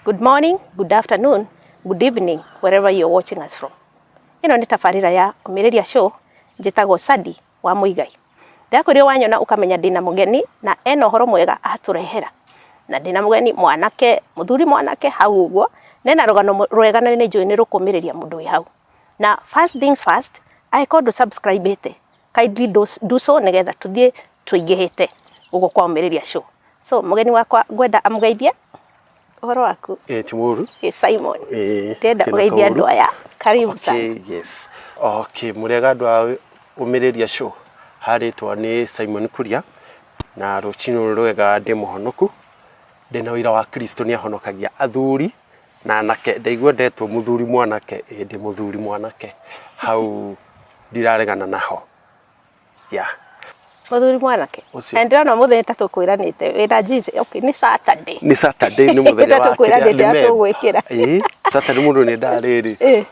Good morning, good afternoon, good evening, wherever you're watching us from. Ino ni tabarĩra ya Ũmĩrĩria Show, njĩtagwo Sadi wa Muigai. Ndakũrio wanyona ukamenya ndina mugeni na ena ũhoro mwega atũrehera. Na ndina mugeni mwanake, muthuri mwanake hau ũguo, nena rũgano rwega na nĩ njũĩ nĩ rũkũmĩrĩria mũndũ wĩ hau. Na first things first, I call to subscribe ite. Kindly do so negetha tuthie tuingĩhĩte ũguo kwa Ũmĩrĩria Show. So mugeni wakwa ngwenda amũgeithie. Uhoro waku? Timuru. Simon. Tenda ugeithia andũ aya. Karibu sana. Yes. Okay, murega andũ a Ũmĩrĩria Show. Haritwa ni Simon Kuria na ruchino rwega ndi muhonoku. Ndina wira wa Kristo ni ahonokagia athuri na anake. Ndaigua ndetwo muthuri mwanake, ndi muthuri mwanake. Hau ndiraregana naho. Yeah. Muthuri mwanake. Endera no muthenya tatu kwiranite wira Jesus. Okay, ni Saturday. Ni Saturday ni muthenya wa kwiranite atugwikira. Saturday mundu ni ndariri.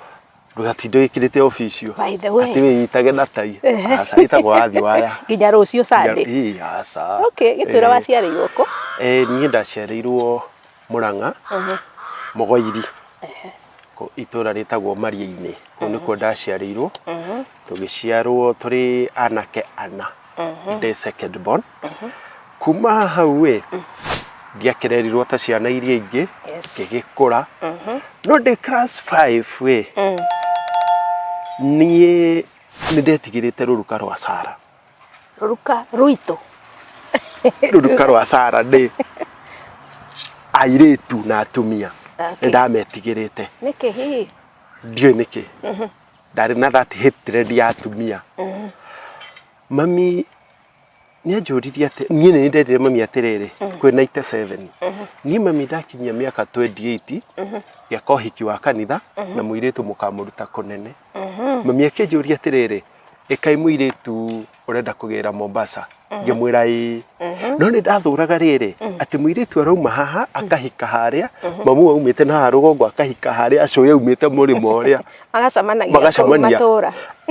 Rugatindo ikirite officio. By the way. Ati nyitage datai. Asa itagwo athi waya. Nginya rucio Sunday. Asa. Okay, gitwira waciarirwo ko. Niĩ ndaciarirwo Murang'a. Mogoiri. Ko itura ritagwo Maria-inĩ. Ko niko ndaciarirwo. Tugiciarwo turi anake ana. The second born. Kuma hau ndiakererirwo ta ciana iria ingĩ ngĩgĩkũra. No ndi class 5 niĩ nĩndetigĩrĩte rũruka rwa Sara. Rũruka rwitũ. Rũruka rwa Sara ndi airĩtu na atumia. Ndametigĩrĩte. Nĩkĩ hihi? Ndiũ nĩkĩ. Ndarĩ na that hatred ya atumia. Mami nianjũririe atĩ niĩ nĩ ndendire mami atĩrĩrĩ kwĩ 97. Niĩ mami ndakinyia mĩaka 28 gĩaka ũhiki wa kanitha na mũirĩtu mũkamũruta kũnene. Mami akĩnjũria atĩrĩrĩ ĩkai mũirĩtu ũrenda kũgĩra Mombasa. Ngĩmwĩra ĩ. No nĩ ndathũraga rĩrĩ atĩ mũirĩtu arauma haha akahika harĩa, mamu aumĩte na rũgongo akahika harĩa, acoya aumĩte mũrĩmo ũrĩa. Magacamania.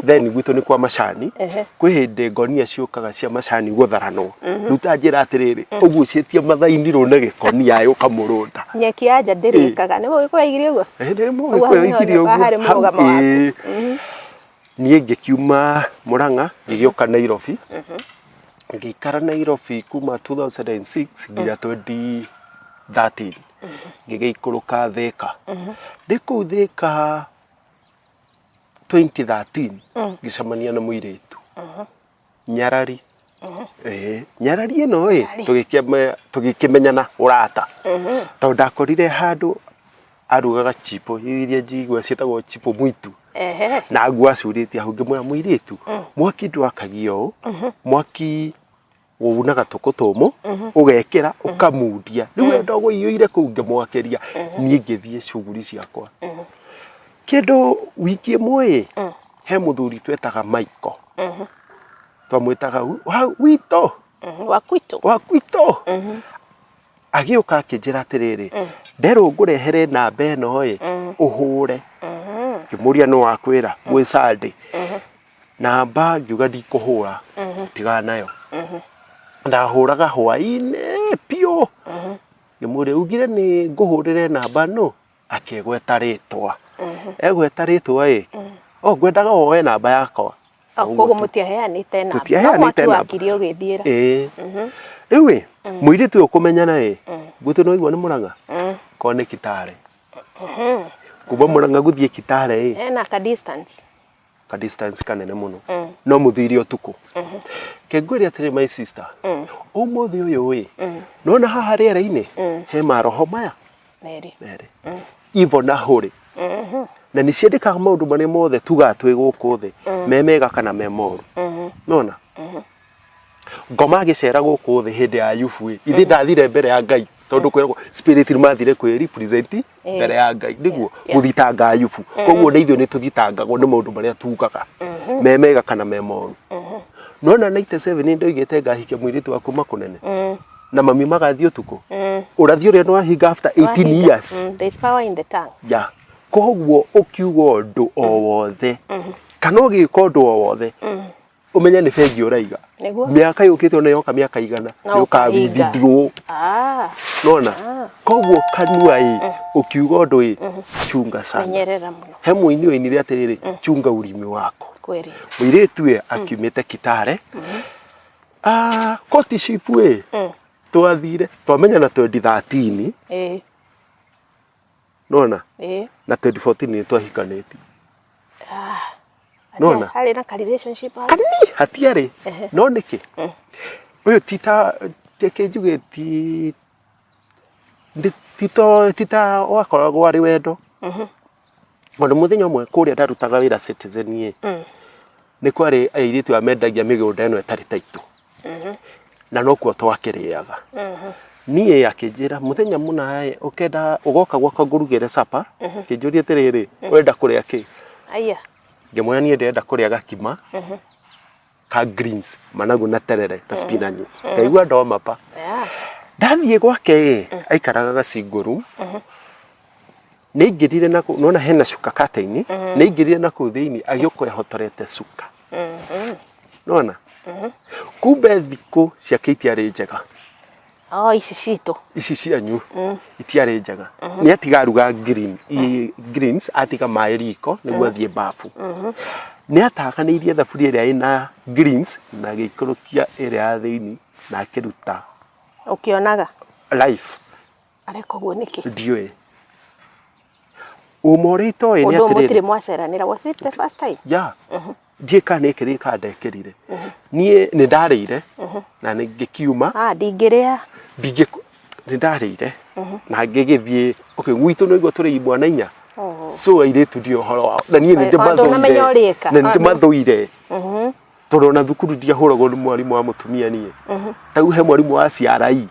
Then gwitũ nĩ kwa macani. Kwĩ hĩndĩ ngonia ciũkaga cia macani gũtharanwo. Rĩu ta njĩra atĩrĩrĩ ũgucĩtie mathainĩ rũne gĩkonia ũkamũrũnda. Nyeki ya nja ndĩrĩkaga. Nĩ mũĩ kwaigire ũguo? Nĩ mũĩ kwaigire ũguo. Niĩ ngĩkiuma Murang'a ngĩgĩũka Nairobi. Ngĩikara Nairobi kuma 2006 nginya 2013. Ngĩgĩikũrũka Thika. Ndĩ kũu Thika 2013 ngĩcemania na mũirĩtu. Nyarari. Nyarari ĩno tũgĩkĩmenyana ũrata. Tondũ ndakorire handũ arugaga chipo iria njigua ciĩtagwo chipo mwitu. Na ngwacurĩtie hau ngĩmwĩra mũirĩtu mwaki ndwakagio ũũ, mwaki wunaga tũkũ tũmũ ũgekĩra ũkamundia. Rĩu wenda ũgũiyũire kũu ngĩmwakeria niĩ ngĩthiĩ shughuli ciakwa. Kĩndũ wiki ĩmwe he mũthuri twetaga Michael. Twamwĩtaga witũ. Wakwitũ. Agĩũka akĩnjĩra atĩrĩrĩ nderwo ngũrehere namba ĩno ũhũre. Ngĩmũria no wakwĩra gwĩ Sunday. Namba ngiuga ndikũhũra tiga nayo. Ndahũraga hwaĩ-inĩ piũ. Ngĩmũria ugire nĩ ngũhũrĩre namba no akĩgweta rĩtwa. Egweta rĩtwa ngwendaga woe namba yakwa. Koguo mũtiaheanĩte namba. Tũtiaheanĩte namba. Wakire ũgĩthiĩra. Rĩu mũirĩtu ũyũ kũmenyana gwitũ no igua nĩ Murang'a. Ko nĩ Kitale. Kuma Murang'a gũthiĩ Kitale ena ka distance. Ka distance kanene mũno. No mũthiri ũtukũ. Kĩngwĩria atĩrĩ my sister. Ũmũthĩ ũyũ no na haha rĩera-inĩ he maroho maya. Merĩ. Ivo na hũrĩ. Na nĩ ciendekaga maũndũ marĩa mothe tuga twĩ gũkũ thĩ me mega kana me moru. Nona. Ngoma gĩcera gũkũ thĩ hĩndĩ ya yubu ithe ndathire mbere ya Ngai. Tondu kwĩragwo spirit mathire kwĩ represent mbere ya Ngai niguo guthitanga yubu. Koguo nĩ ithuĩ nĩ tũthitangagwo nĩ maũndũ marĩa tugaga me mega kana me moru. No na 97 nĩ ndoigĩte ngahike mũirĩtu wa kuma kũnene. Na mami magathiĩ ũtukũ. Ũrathiĩ ũrĩa no ahinga after 18 years. There is power in the tongue. Yeah. Koguo ũkiuga ũndũ o wothe kana ũgĩka ũndũ o wothe umenya ni bengi uraiga miaka yukite ona yoka miaka igana yoka withdraw nona koguo kanua ukiuga ndu chunga sana menyerera muno he muini oinire atiriri chunga urimi wako kweli muiretu akiumite Kitale courtship twathire twamenya na 2013 nona na 2014 ni twahikaneti nona hali na relationship kani hatiari no niki uyu tita tekejuge tita wakoragwo ari wendo onde muthenya umwe kuria ndarutaga wira Citizen ni kwari airitu amendagia migunda eno etari taitu na no kuo twakiriaga nie yakijira muthenya muna ukenda ugoka gwaka ngurugire sapa kijurie tiriri wenda kuria ki aya ngemwe nie ndenda kuria gakima ka greens managu na terere na spinach kaigua ndoma pa ndathie gwake aikaraga gacinguru neingirire na nona hena shuka kataini neingirire na ku thiini agioka ehotorete suka nona kumbe thiko ciake ari njega ici cito ici cianyu itiari njega ni atigaruga greens atiga maeriko niguo athie bafu ni atakaneirie thaburia iria ina greens na gikurukia iria ya thiini na akiruta ukionaga life areko guo niki ndiwe umorito ni atirire mutire mwaceranira was it the first time Jeka nekiri kandekirire nie ni ndarire na ngikiuma ndingiria bige ni ndarire na ngigithie okay gwitu no igo turi imwana inya so airetu ndio horo wao na nie ndi mathoire na ndi mathoire turona thukuru ndia huragwo ni mwarimu wa mutumia nie tau he mwarimu wa CRI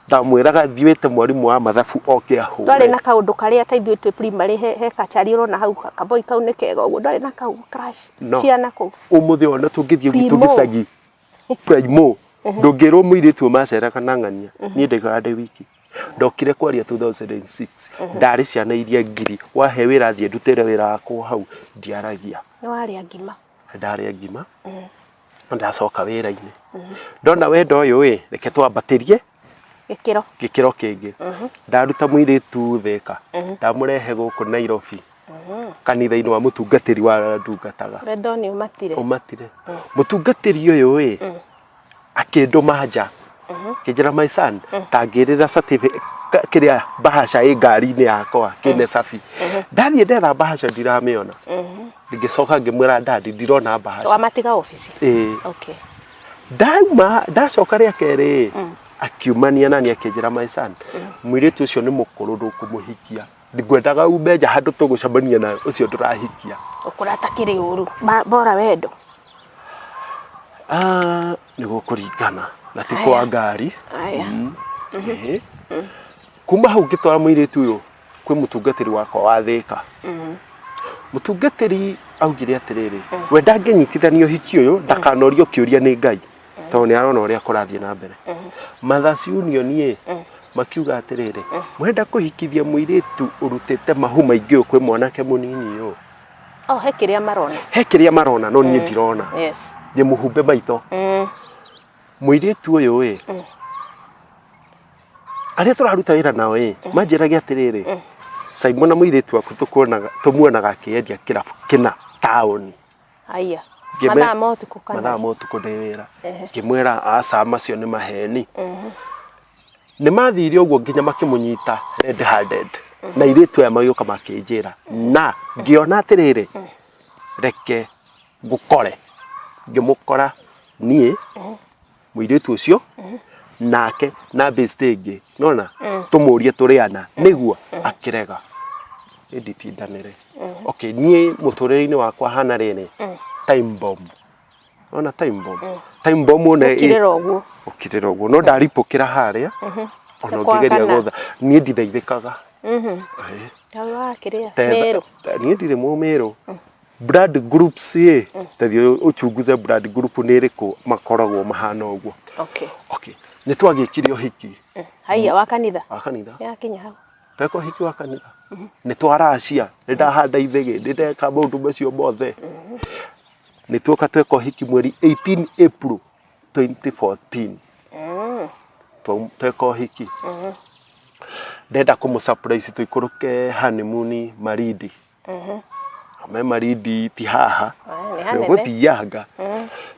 ndamwiraga thiwete mwarimu wa mathabu oke aho ndari na kaundu karia taithio twi primary he kachari urona hau kaboi kau ni kega uguo ndari na kau crash ciana ku umuthi ona tungithie gitu gicagi primo ndungirwo muiritu macera kana ngania ni ndega nde wiki ndokire kwaria 2006 ndari ciana iria ngiri wahe wira thie ndutire wira wako hau ndiaragia ni wari ngima ndari ngima ndacoka wira-ini ndona wendo uyu reke twambatirie gikiro kingi ndaruta muiritu theka ndamurehe guku Nairobi kanitha-ini wa mutungatiri wa ndungataga wendo ni umatire mutungatiri uyu akinduma nja kijira my son tangirira certificate kiria bahasha ngari-ini yakwa kine safi ndathie ndetha bahasha ndiramiona ngicoka ngimwira ndadi ndirona bahasha wamatiga office okay ndauma ndacoka ria keri akiumania nani akijira my son mwiritu ucio ni mukuru ndukumuhikia ngwendaga umeja handu tugucambania na ucio ndurahikia ukuratakire uru bora wendo ni gukuringana na tiko wa ngari kuma hau ngitwara mwiritu uyu kwi mutungatiri wakwa wa Thika mutungatiri augire atiriri we ndangenyitithanio hiki uyu ndakanorio kiuria ni Ngai to ni arona uria kurathie na mbere Mothers Union makiuga atiriri mwenda kuhikithia mwiritu urutete mahu maingi kwi mwanake munini uyu he kiria marona no nie ndirona ye muhumbe maitho mwiritu uyu aria turaruta wira nao manjiragia atiriri Simon na mwiritu aku tumuonaga akiendia kirabu kina town mathaa motuku ndi wira ngimwira aca macio ni maheni ni mathire uguo nginya makimunyita red handed na iritu ya magioka makinjira na ngiona atiriri reke ngukore ngimukora nie mwiritu ucio nake na bestage nona tumurie turiana niguo akirega editindanire okay nie muturire-ini wakwa hana rene time bomb ona time bomb ne ukirira uguo no ndaripukira haria ona ngigeria gotha nie ndithaithikaga tawa kiria mero nie ndire mu mero blood groups tathio uchunguze blood group ni iriku makoragwo mahana uguo okay ni twagikirio hiki haya wa kanitha ya kinya hau teko hiki wa kanitha ni twaracia ni ndahanda ithege ndeka maundu macio mothe nĩ tuoka tweka ũhiki mweri 18 April 2014 tweka ũhiki ndenda kũmũsurprise tũikũrũke honeymoon Marindi me Marindi ti haha gũthianga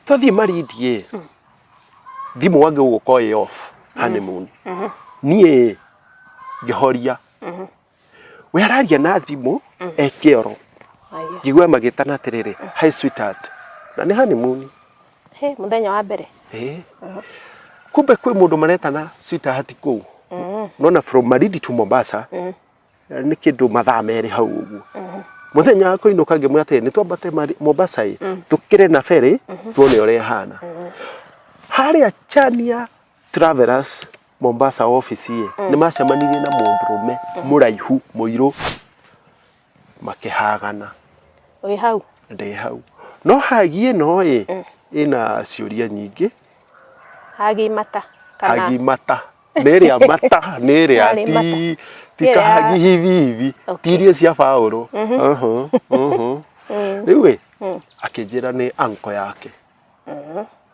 twathiĩ Marindi thimũ wange gũkorwo off honeymoon niĩ ngĩhoria we araria na thimũ ekĩoro ngĩigua magĩtana atĩrĩrĩ hi sweetheart na nĩ honeymoon mũthenya wa mbere kumbe kwĩ mũndũ maretana sweetheart kũu nona from Marindi to Mombasa nĩ kĩndũ mathaa merĩ hau ũguo mũthenya wa kũinũka ngĩmwĩra atĩ nĩ twambate Mombasa tũkĩre na ferry tuone ũrĩa hana harĩa Chania Travelers Mombasa office nĩ macemanirie na mũndũrũme mũraihu mũirũ makĩhagana ũrĩ hau ndĩ hau no hagi ĩno ĩna ciũria nyingĩ hagi mata hagi mata nĩrĩa mata nĩrĩa ti kahagi hivi tiria cia Paulo rĩu akĩnjĩra nĩ anko yake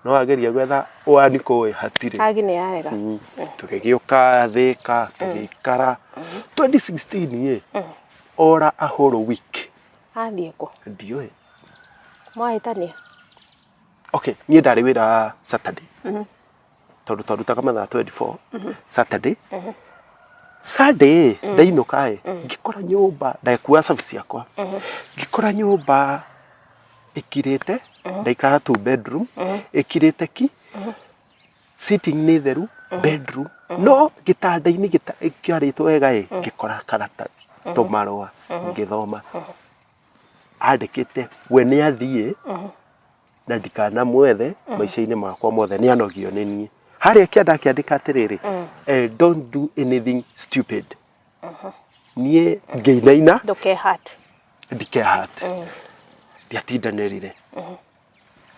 no ageria gwetha waniko hatirĩ hagi nĩ yarega tũgĩgĩũka Thika tũgĩikara 2016 ora a whole week athiĩ kũ ndiũĩ mwahĩtania okay niĩ ndarĩ wĩra Saturday tondũ twarutaga mathaa 24 Saturday Sunday ndainũka ngĩkora nyũmba ndakuua cabi ciakwa ngĩkora nyũmba ĩkirĩte ndaikara 2 bedroom ĩkirĩte ki sitting nĩ theru bedroom no gĩtanda-inĩ gĩkĩarĩtwo wega ngĩkora karatathi tũmarũa ngĩthoma andĩkĩte we nĩ athiĩ na ndikanamwethe maica-inĩ makwa mothe nĩ anogio nĩ niĩ harĩa kĩanda akĩandĩka atĩrĩrĩ don't do anything stupid niĩ ngĩinaina ndikehat ndiatindanĩrire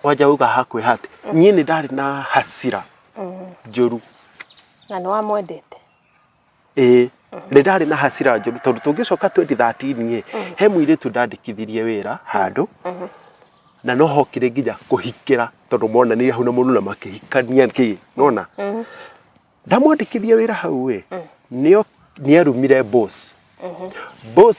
wanja uga hakwĩhat niĩ nĩ ndarĩ na hasira njũru na nĩ wamwendete nĩ ndarĩ na hasira njũru tondũ tũngĩcoka 2013 he mũirĩtu ndandĩkithirie wĩra handũ na no hokire nginya kũhikĩra tondũ monanire hau na mũndũ na makĩhikania kĩ nona ndamwandĩkithia wĩra hau nĩ arumire boss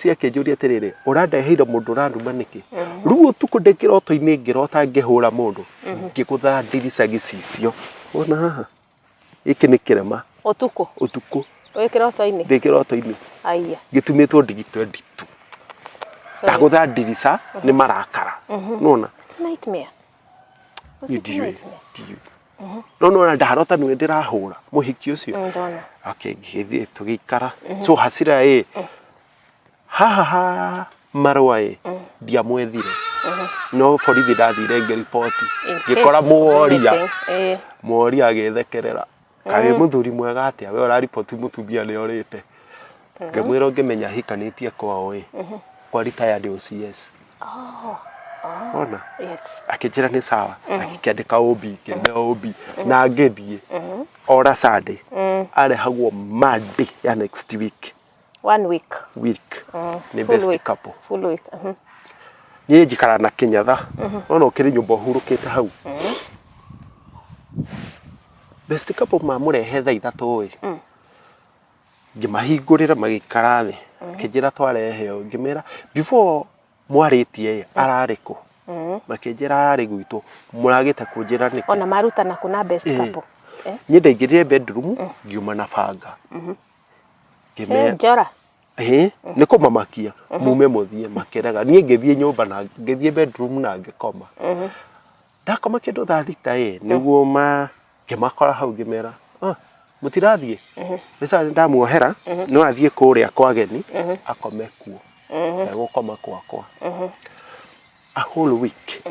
akĩnjũria atĩrĩrĩ ũrandeheire mũndũ ũranduma nĩkĩ rĩu ũtukũ ndĩ kĩroto-inĩ ngĩrota ngĩhũra mũndũ ngĩgũtha ndirica gĩcicio ona haha gĩkĩ nĩ kĩrema ũtukũ wĩ kĩroto-inĩ ndĩ kĩroto-inĩ gĩtumĩtwo ndigito nditu ndagũtha ndirica nĩ marakara nona nightmare ndiũĩ no ndarota nĩwe ndĩrahũra mũhiki ũcio okay ngĩthiĩ tũgĩikara so hasira haha marũa ndiamwethire no borithi ndathire ngĩriboti ngĩkora mworia agĩthekerera kaĩ mũthuri mwega atĩa we ũrariboti mũtumia nĩ orĩte ngĩmwĩra ngĩmenya hikanĩtie kwao kwa retired OCS ona akĩnjĩra nĩ sawa akĩandĩka OB ngĩmea OB na ngĩthiĩ ora Sunday arehagwo Monday ya next week 1 week nĩ best couple full week niĩ njikara na Kĩnyatha ona ũkĩrĩ nyũmba ũhurũkĩte hau best couple mamũrehe thaa 3 ngĩmahingũrĩra magĩikara thĩ akĩnjĩra twarehe ngĩmera before mwarĩtie ararĩ kũ makĩnjĩra ararĩ gwitũ mũragĩte kũnjĩra nĩkĩ ona marutana kuna best couple niĩ ndaingĩrire bedroom ngiuma na banga njora nĩ kũmamakia mume mũthiĩ makĩrega niĩ ngĩthiĩ nyũmba na ngĩthiĩ bedroom na ngĩkoma ndakoma kĩndũ thaa 6 nĩguo ngĩmakora hau ngĩmera mũtirathiĩ nĩca ndamuohera no athiĩ kũrĩa kwa ageni akome kuo gũkoma kwakwa a whole week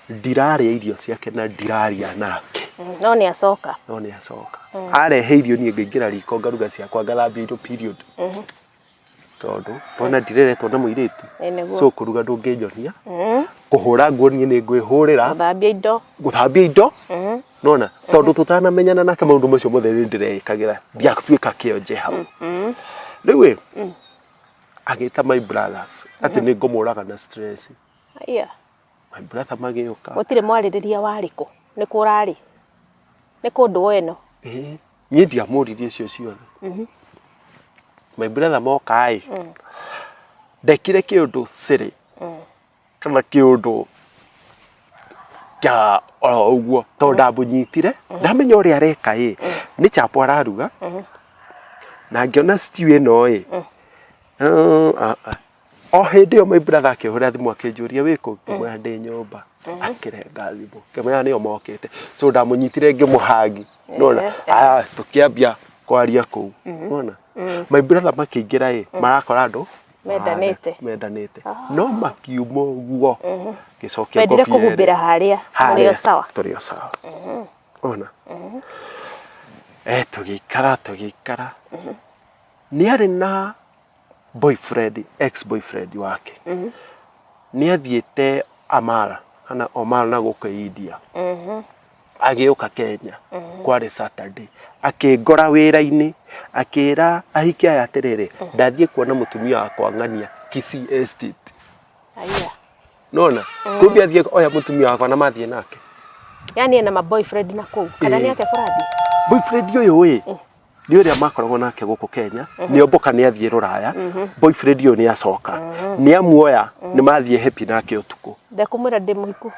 ndirarĩa irio ciake na ndiraria nake no nĩ acoka arehe irio niĩ ngĩingĩra riko ngaruga ciakwa ngathambia indo period tondũ ona ndireretwo na mũirĩtu so kũruga ndũngĩnyonia kũhũra nguo niĩ nĩ ngwĩhũrĩra gũthambia indo nona tondũ tũtanamenyana nake maũndũ macio mothe nĩ ndĩreĩkagĩra ndiatuĩka kĩonje hau rĩu agĩta my brothers atĩ nĩ ngũmũraga na stress my brother magĩũka gũtirĩ mwarĩrĩria warĩkũ nĩ kũrarĩ nĩ kũndũ weno niĩ ndiamũririe icio ciothe my brother moka ndekire kĩũndũ siri kana kĩũndũ kĩa ũguo tondũ ndamũnyitire ndamenya ũrĩa areka nĩ chapo araruga na ngĩona stew ĩno o hĩndĩ ĩyo my brother akĩhũra thimũ akĩnjũria wĩkũ ngĩmwĩra ndĩ nyũmba akĩrenga thimũ ngĩmwĩra nĩo mokĩte so ndamũnyitire ngĩmũhagi nona tũkĩambia kwaria kũu nona my brother makĩingĩra marakora andũ mendanĩte no makiuma ũguo gĩcokia ngobia kũhumbĩra harĩa tũrĩ o sawa ona tũgĩikara nĩ arĩ na boyfriend ex boyfriend wake nĩ athiĩte Amara kana Omar na gũkũ India agĩũka Kenya kwarĩ Saturday akĩngora wĩra-inĩ akĩra ahiki aya atĩrĩrĩ ndathiĩ kuona mũtumia wakwa ng'ania Kisii Estate nona kumbe athiĩ oya mũtumia wakwa na mathiĩ nake yani ena ma boyfriend na kũu kana nĩ ake kũrathi boyfriend ũyũ nĩ ũrĩa makoragwo nake gũkũ Kenya nĩ omboka nĩ athiĩ Rũraya boyfriend ũyũ nĩ acoka nĩ amuoya nĩ mathiĩ happy nake ũtukũ ndekũmwĩra ndĩ mũhiku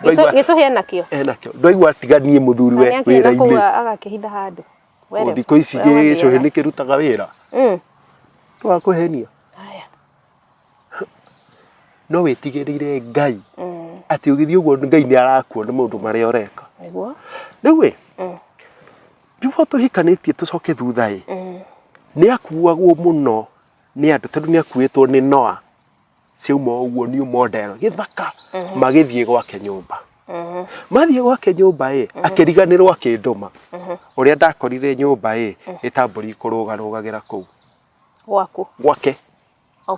gĩcũhĩ enakĩo ndwaigua atiganie mũthuri we wĩra-inĩ agakĩhitha handũ thikũ ici gĩcũhĩ nĩ kĩrutaga wĩra twakũhenia no wĩtigĩrĩire Ngai atĩ ũgĩthiĩ ũguo Ngai nĩ arakuona maũndũ marĩa ũreka rĩu before tũhikanĩtie tũcoke thutha nĩ akuagwo mũno nĩ andũ tondũ nĩ akuĩtwo nĩ Noah ciauma ũguo new model gĩthaka magĩthiĩ gwake nyũmba mathiĩ gwake nyũmba akĩriganĩrwo akĩndũma ũrĩa ndakorire nyũmba ĩtambũri kũrũgarũgagĩra kũu gwake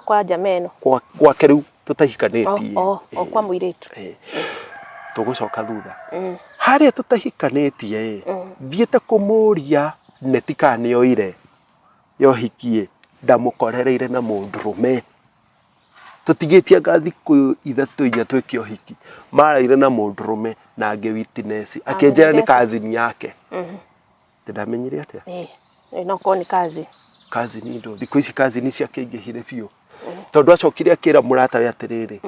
kwa jameno gwake rĩu tũtahikanĩtie kwa mũirĩtu tũgũcoka thutha harĩa tũtahikanĩtie thiĩte kũmũria neti kana nĩoire yohikie ndamũkorereire na mũndũrũme tũtigĩtie anga thikũ ithatũ inya twĩke ũhiki maraire na mũndũrũme na angĩ witness akĩnjĩra nĩ cousin yake ndamenyire atĩa no ko nĩ cousin ndo thikũ ici cousin ciakĩingĩhire biũ tondũ acokire akĩra mũrata we atĩrĩrĩ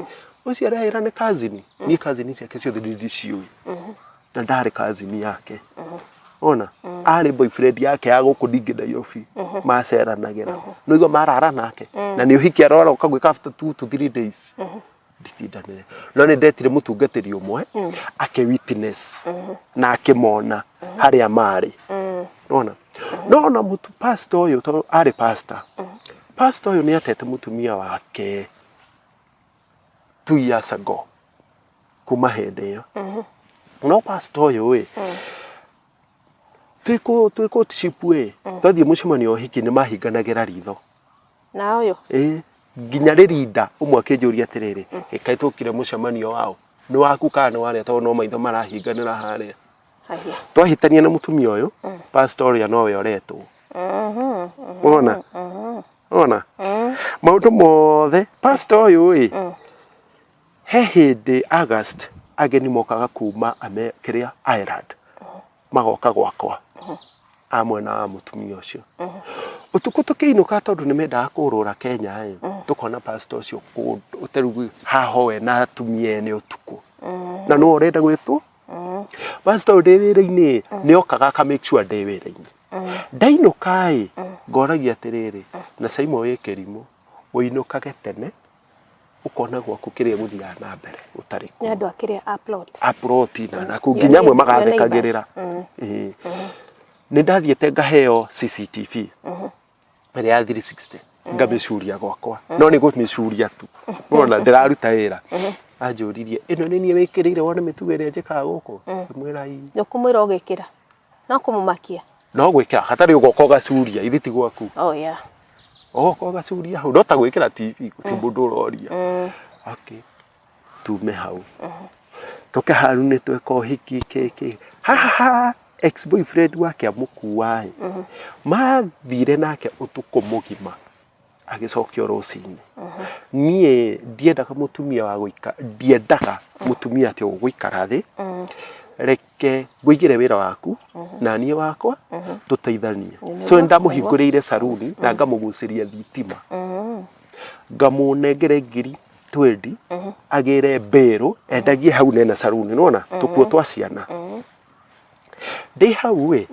ũcio arahĩra nĩ cousin niĩ cousin ciake ciothe ndiciũĩ na ndarĩ cousin yake ona arĩ boyfriend yake ya gũkũ ndingĩ Nairobi maceranagĩra no igua marara nake na nĩ ũhiki arora ũkagwĩka after 2 to 3 days nditindanĩre no nĩ ndetire mũtungatĩri ũmwe akĩ witness na akĩmona harĩa marĩ ona no mũtu pastor ũyũ tondũ arĩ pastor ũyũ nĩ atete mũtumia wake 2 years ago kuma hĩndĩ ĩyo no pastor ũyũ twĩkũ tishipu twathiĩ mũcemanio ũhiki nĩ mahinganagĩra ritho na ũyũ nginya rĩrinda ũmwe akĩnjũria atĩrĩrĩ kaĩ tũkire mũcemanio wao nĩ waku kana nĩ warĩa tondũ no maitho marahinganĩra harĩa twahĩtania na mũtumia ũyũ pastor ũrĩa nowe oretwo ona maũndũ mothe pastor ũyũ he hĩndĩ August ageni mokaga kuma kĩrĩa Ireland magoka gwakwa amwena wa mũtumia ũcio ũtukũ tũkĩinũka tondũ nĩ mendaga kũrũra Kenya tũkona pastor ũcio ũterugu haho we na atumia ene ũtukũ na no ũrenda gwĩtwo pastor ndĩ wĩra-inĩ nĩ okaga aka make sure ndĩ wĩra-inĩ ndainũka ngoragia atĩrĩrĩ na Saimo wĩ kĩrimũ ũinũkage tene ukona gwaku kĩrĩa gũthiaga na mbere ũtarĩ kũ nĩ andũ akĩrĩa upload na kũnginya amwe magathekagĩrĩra nĩ ndathiĩte ngaheo CCTV ĩrĩa ya 360 ngamĩcuria gwakwa no nĩ gũmĩcuria tu ona ndĩraruta wĩra anjũririe ĩno nĩ niĩ wĩkĩrĩire wone mĩtugo ĩrĩa njĩkaga gũkũ mwĩra ndũkũmwĩra ũgĩkĩra no kũmũmakia no gwĩkĩra hatarĩ ũgoka ũgacuria ithiti gwaku ogoka ũgacuria hau no ta gwĩkĩra TV ti mũndũ ũroria tume hau toke haru nĩ tweka ũhiki kĩkĩ haha ex boyfriend wake amũkua mathire nake ũtukũ mũgima agicokio rucinĩ niĩ ndiendaga mutumia wa guika ndiendaga mutumia ati ũgũikara thĩ reke ngũigĩre wĩra waku na niĩ wakwa tũteithanie so ndamũhingũrĩire saruni na ngamũgucĩria thitima ngamũnengere ngiri 20 agĩre mbĩrũ endagie hau nena saruni nona tũkuo twa ciana ndĩ hau we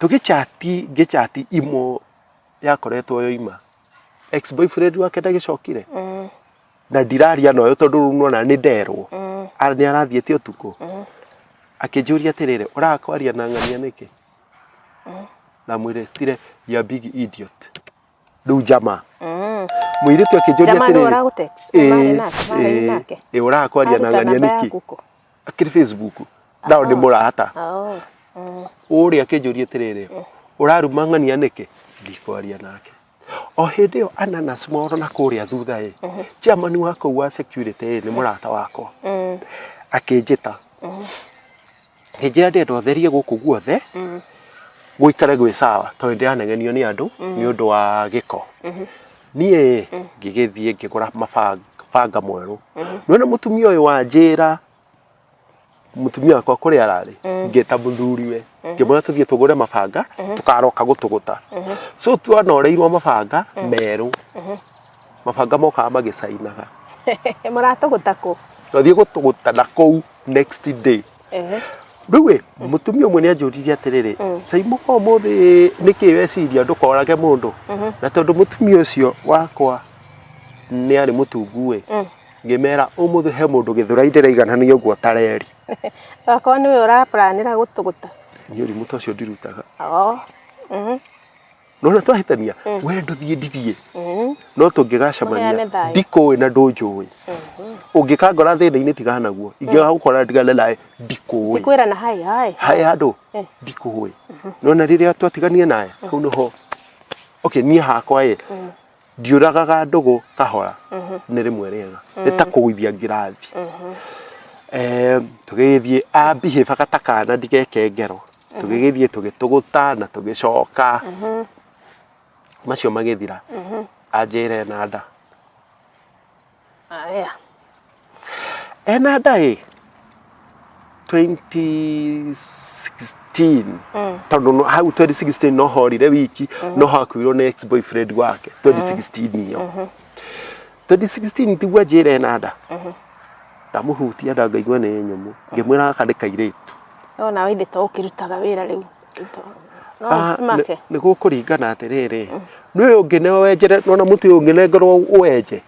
tũgĩchati imo yakoretwo yoima ex boyfriend wake ndagĩcokire na ndiraria noyo tondũ nona nĩ nderwo nĩ arathiĩte ũtukũ akĩnjũria atĩrĩrĩ ũrakwaria na ng'ania nĩkĩ na mwĩrĩtire ya big idiot rĩu jamaa mũirĩtu akĩnjũria atĩrĩrĩ ũrakwaria na ng'ania nĩkĩ akĩrĩ Facebook nao nĩ mũrata ũrĩa akĩnjũria atĩrĩrĩ ũraruma ng'ania nĩkĩ ndikwaria nake o hĩndĩ ĩyo Ananas Moro na kũrĩa thutha chairman wa kũu wa security nĩ mũrata wakwa akĩnjĩta hĩnjĩra ndĩenda ũtherie gũkũ guothe gũikare gwĩ sawa tondũ ndĩranegenio nĩ andũ nĩ ũndũ wa gĩko niĩ ngĩgĩthiĩ ngĩgũra mabanga mwerũ nĩwona mũtumia ũyũ wanjĩra mutumia wakwa kũrĩa ararĩ ngĩta mũthuriwe ngĩmwĩra tũthiĩ tũgũre mabanga tũkaroka gũtũgũta so twanoreirwo mabanga merũ mabanga mokaga magĩcainaga mũratũgũta kũ twathiĩ gũtũgũta na kũu next day rĩu mutumia ũmwe nĩ anjũririe atĩrĩrĩ caimũka ũmũthĩ nĩkĩ weciria ndũkorage mũndũ na tondũ mutumia ũcio wakwa nĩ arĩ mũtungu ngĩmera ũmũthĩ he mũndũ gĩthũrai ndĩraiganania ũguo tareri wakwa nĩwe ũraplanĩra gũtũgũta nĩ ũrimũ ta ũcio ndirutaga nona twahĩtania we ndũthiĩ ndithiĩ no tũngĩgacemania ndikũĩ na ndũnjũĩ ũngĩkangora thĩna-inĩ tigana naguo ingĩgagũkora ndigane nawe ndikũĩ kwĩra na hai handũ ndikũĩ nona rĩrĩa twatiganire nawe kũu nĩho niĩ hakwa ndiũragaga ndũgũ kahora nĩ rĩmwe rĩega nĩ ta kũgũithia ngirathi tũgĩthiĩ ambihĩba gatakana ndigeke ngero tũgĩgĩthiĩ tũgĩtũgũta na tũgĩcoka macio magĩthira anjĩra ena nda ena nda 2016 tondũ hau 2016 no horire wiki no hakuirwo nĩ ex boyfriend wake 2016 iyo 2016 tiguo anjĩra ena nda ndamũhutia ndangaigua nĩ nyũmũ ngĩmwĩra gaka nĩ kairĩtu no nawe ithĩ to ũkĩrutaga wĩra rĩu nĩ gũkũringana atĩrĩrĩ nĩ ũngĩ nĩ wenjere nona mũtĩ ũngĩnengerwo wenje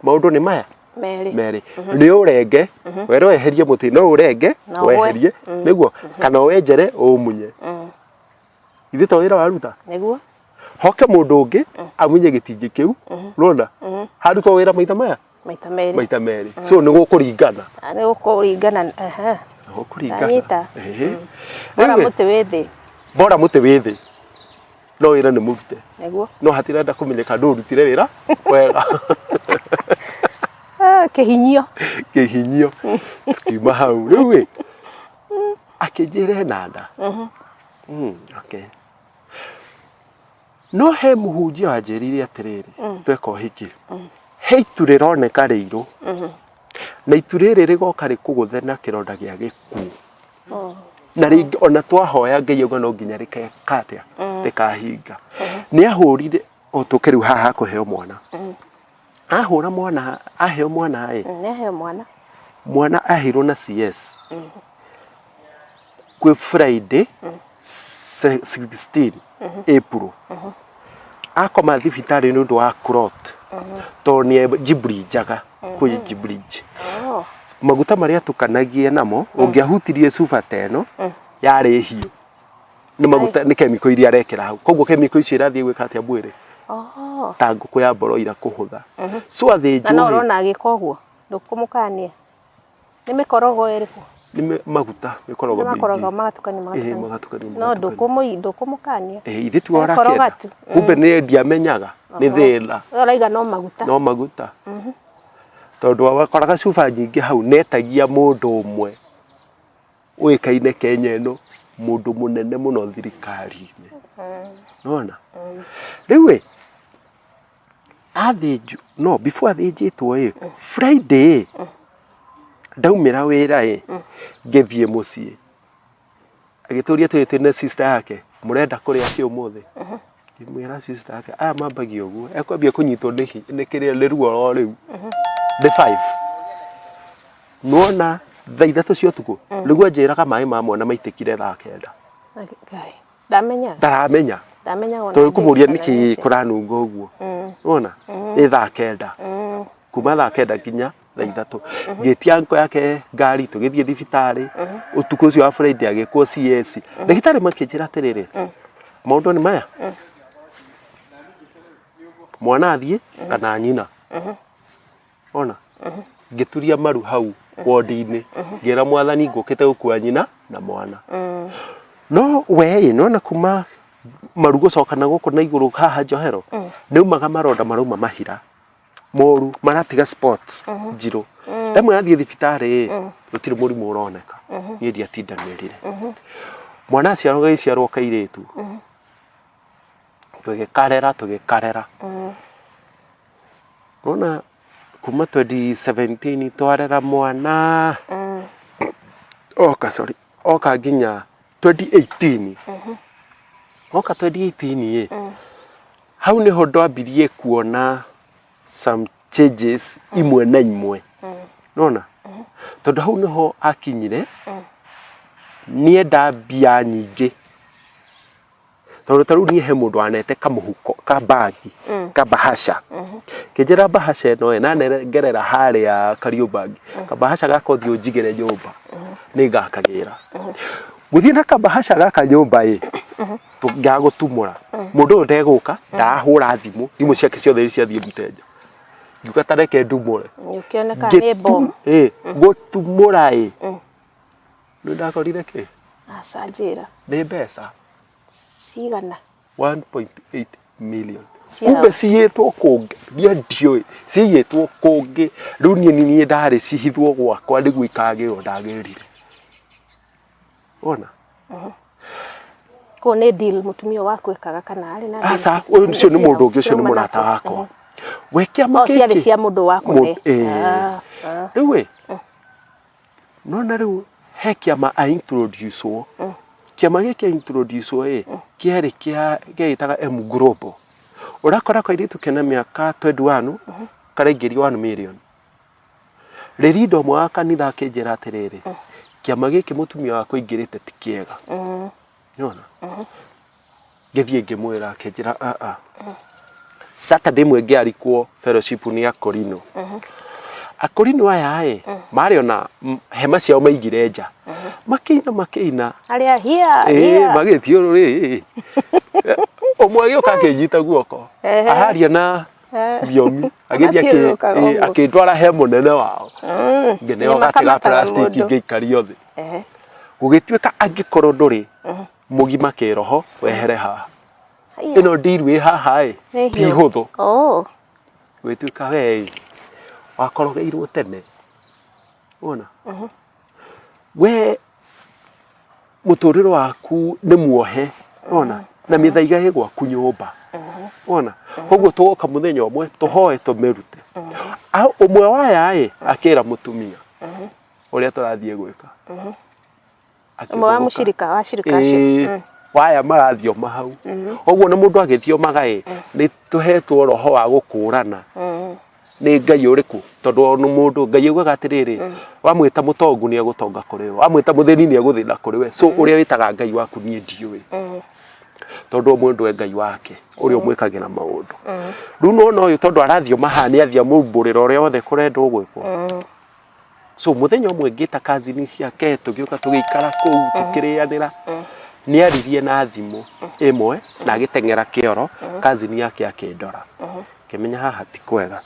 maũndũ nĩ maya merĩ nĩ ũrenge were weherie mũtĩ no ũrenge weherie nĩguo kana wenjere ũmunye ithĩ to wĩra waruta nĩguo hoke mũndũ ũngĩ amunye gĩtingĩ kĩu rona harutwo wĩra maita maya maita merĩ so nĩ gũkũringana gũkũringana bora mũtĩ wĩ thĩ bora mũtĩ wĩ thĩ no wĩra nĩ mũrute nĩguo no hatirenda kũmenyeka ndũrutire wĩra wega kĩhinyio tukiuma hau rĩu akĩnjĩra ena nda no he mũhunjia wanjĩrire atĩrĩrĩ tweka ũhiki he itu rĩroneka rĩirũ na itu rĩrĩ rĩgoka rĩkũgũthe na kĩronda gĩa gĩkuũ na rĩngĩ ona twahoya Ngai auga no nginya rĩkatĩa rĩkahinga nĩ ahũrire tũkĩrĩu haha kũheo mwana ahũra mwana aheo mwana mwana ahirwo na CS kwĩ Friday 16 April akoma thibitarĩ nĩ ũndũ wa clot tondũ nĩ Jibri njaga kwĩ Jibri maguta marĩa tukanagie namo ũngĩahutirie cuba teno yarĩ hiũ nĩ maguta nĩ kemiko iria arekĩra hau koguo kemiko icio irathiĩ gwĩka atĩa mwĩrĩ ta ngũkũ ya mboroira kũhũtha so athĩnjwo no ũrona agĩka ũguo ndũkũmũkania nĩ mĩkorogo ĩrĩkũ nĩ maguta mĩkorogo magatukania no ndũkũmũkania ithe tu orakĩenda kumbe nĩ ndiamenyaga nĩ thĩna ũraiga no maguta tondũ wakoraga cuba nyingĩ hau netagia mũndũ ũmwe ũĩkaine Kenya ĩno mũndũ mũnene mũno thirikari-inĩ nona rĩu Athĩnjwo no before athĩnjĩtwo Friday ndaumĩra wĩra ngĩthiĩ mũciĩ agĩtũria twĩtĩ sister yake mũrenda kũrĩa kĩ ũmũthĩ ngĩmwĩra sister yake aya mambagia ũguo ekwambia kũnyitwo nĩ kĩrĩa nĩ ruo ro rĩu the 5 nuona thaa 3 cia ũtukũ rĩu anjĩraga maĩ ma mwana maitĩkire thaa 9 ndaramenya tondũ kũmũria nĩkĩ kũranunga ũguo nuona nĩ thaa 9 kuma thaa 9 nginya thaa 3 ngĩtia ngo yake ngari tũgĩthiĩ thibitarĩ ũtukũ ũcio wa Friday agĩkwo CS ndagĩtarĩ makĩnjĩra atĩrĩrĩ maũndũ nĩ maya mwana athiĩ kana nyina ona ngĩturia maru hau wodi-inĩ ngĩra mwathani ngũkĩte gũkua nyina na mwana no we nona kuma maru gũcokana gũkũ na igũrũ haha njohero nĩumaga maronda marauma mahira moru maratiga spots njirũ ndamwe athiĩ thibitarĩ gũtirĩ mũrimũ ũroneka niĩ ndiatindanĩrire mwana aciarwo kairĩtu tũgĩkarera nona kuma 2017 twarera mwana oka nginya 2018 oka 2018 hau niho ndambirie kuona some changes imwe na imwe nona tondu hau niho akinyire nie ndambia nyingĩ tondu taru nie he mundu anete kamuhuko ka bagi ka bahasha kĩnjĩra bahasha ĩno na ngerera harĩa Kariũbangi kabahasha gakothi ũnjigĩre nyũmba nĩ ngakagĩra gũthiĩ na kabahasha gaka nyũmba ngagũtumũra mũndũ ũyũ ndegũka ndahũra thimũ ciake ciothe ciathiĩ Butenja ngiuga tareke ndumũre ukioneka nĩ bomb gũtumũra nĩ ndakorire kĩ acanjĩra nĩ mbeca cigana 1.8 million kumbe ciyĩtwo kũngĩ ndiũĩ ciyĩtwo kũngĩ rĩu niĩ ndarĩ cihithwo gwakwa nĩguo ikagĩrwo ndagĩrire ona ko nĩ deal mutumia waku ekaga kana arĩ na asa ũcio nĩ mũndũ ũngĩ ũcio nĩ mũrata wakwa we kĩama kĩngĩ ciarĩ cia mũndũ waku rĩu nona rĩu he kĩama introduce kĩama gĩkĩ introduce kĩarĩ gĩtaga M Global urakora kwa iritu kena miaka 21 karengerio 1 million rĩrindo mwa wa kanitha akĩnjĩra atĩrĩrĩ kĩama gĩkĩ mũtumia wakwa ingĩrĩte ti kĩega nona gĩthiĩ ngĩmwĩra akĩnjĩra Saturday mwe ngĩarikwo fellowship ni Akorino Akorino aya marĩ ona hema ciao maigire nja makĩina arĩa hia magĩthiũrũrĩ omwe agĩũka akĩnyita guoko aharia na thiomi agĩthiĩ akĩndwara he mũnene wao ngĩneo gatĩga plastic ngĩikario thĩ gũgĩtuĩka angĩkorwo ndũrĩ mũgima kĩroho wehere haha ĩno deal wĩ haha ti hũthũ gwĩtuĩka we wakorogeirwo tene ona we mũtũrĩre waku nĩ muohe ona na mĩthaiga ĩ gwaku nyũmba ona koguo tũgoka mũthenya ũmwe tũhoe tũmĩrute ũmwe waya akĩra mũtumia ũrĩa tũrathiĩ gwĩka ũmwe wa mũcirika wa cirika acio waya marathioma hau koguo na mũndũ agĩthiomaga nĩ tũhetwo roho wa gũkũrana nĩ Ngai ũrĩkũ tondũ no mũndũ Ngai augaga atĩrĩrĩ wamwĩta mũtongu nĩ egũtonga kũrĩ we wamwĩta mũthĩni nĩ egũthĩna kũrĩ we so ũrĩa wĩtaga Ngai waku niĩ ndiũĩ tondũ mũndũ Ngai wake ũrĩa ũmwĩkagĩra maũndũ rĩu no ũyũ tondũ arathioma haha nĩ athia mũmbũrĩro ũrĩa wothe kũrendwo gwĩkwo so mũthenya ũmwe ngĩta kazini ciake tũgĩũka tũgĩikara kũu tũkĩrĩanĩra nĩ aririe na thimũ ĩmwe na agĩteng'era kĩoro kazini yake akĩndora kĩmenya haha ti kwega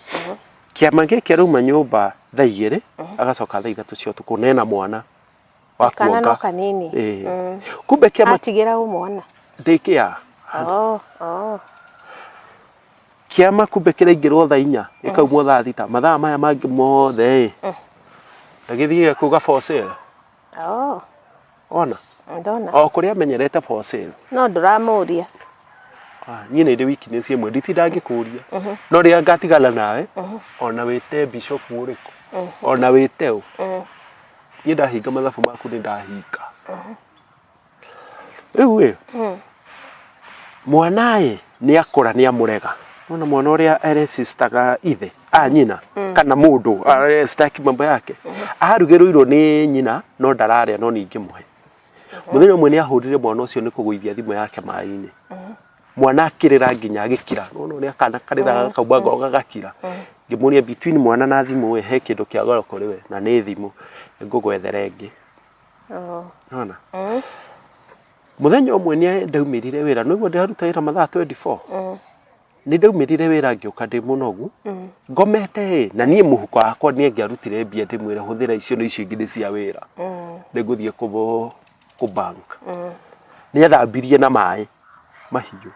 kĩama gĩkĩ rauma nyũmba thaa 2 agacoka thaa 3 cia ũtukũ nena mwana wa kuonga kana no kanini kumbe kĩama atigira mwana ndĩkĩa kĩama kumbe kĩraingĩrwo thaa 4 ĩkaumwo thaa 6 mathaa maya mangĩ mothe ndagĩthiĩ kuga for sale ona ndona o kũrĩa amenyerete for sale no ndũramũria niĩ nĩ ndĩ weakness ĩmwe nditinda ngĩkũria no rĩrĩa ngatigana nawe ona wĩte bishop ũrĩkũ ona wĩte ũ niĩ ndahinga mathabu maku nĩ ndahinga rĩu mwanaĩ nĩ akũra nĩ amũrega nona mwana ũrĩa aresistaga ithe nyina kana mũndũ arestaki mambo yake arugĩrũirwo nĩ nyina no ndararĩa no ningĩ muhe mũthenya ũmwe nĩ ahũrire mwana ũcio nĩ kũgũithia thimũ yake maĩ-inĩ mwana akĩrĩra nginya agĩkira no nĩ akana karĩra kaumba ngoro gagakira ngĩmũria between mwana na thimũ he kĩndũ kĩa goro kũrĩ we na nĩ thimũ ngũgwethere ĩngĩ nona mũthenya ũmwe nĩ ndaumĩrire wĩra nĩguo ndĩraruta wĩra mathaa 24 nĩ ndaumĩrire wĩra ngĩũka ndĩ mũnogu ngomete na niĩ mũhuko wakwa nĩ ngĩarutire mbia ndĩmwĩre hũthĩra icio nĩ icio ingĩ nĩ cia wĩra ndĩngũthiĩ ku bank nĩ athambirie na maĩ mahiũ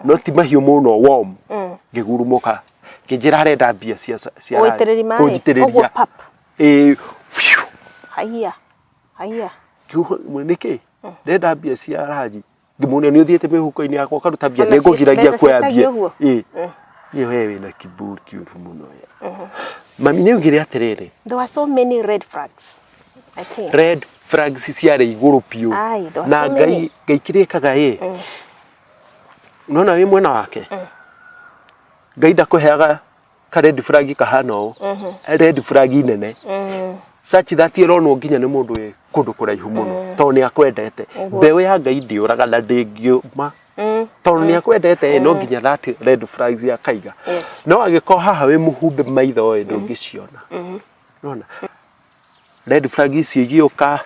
no ti mahiũ mũno warm ngĩgurumũka ngĩnjĩra arenda mbia cia kũnjitĩrĩria haiya nĩkĩ ndenda mbia cia ranji ngĩmuonia nĩ ũthiĩte mĩhuko-inĩ yakwa ũkaruta mbia nĩ ngũgiragia kuoya mbia niĩ we wĩna kiburi kĩũru mũno mami nĩ augire atĩrĩrĩ there were so many red flags I think red flags ciarĩ igũrũ piũ na Ngai kĩrĩkaga nona wĩ mwena wake Ngai ndakũheaga ka red flag kahana ũũ red flag nene such that ĩronwo nginya nĩ mũndũ wĩ kũndũ kũraihu mũno tondũ nĩ akwendete mbeũ ya Ngai ndĩũraga na ndĩngiũma tondũ nĩ akwendete no nginya that red flags akaiga no agĩkorwo haha wĩ mũhumbe maitho ndũngĩciona nona red flag icio igĩũka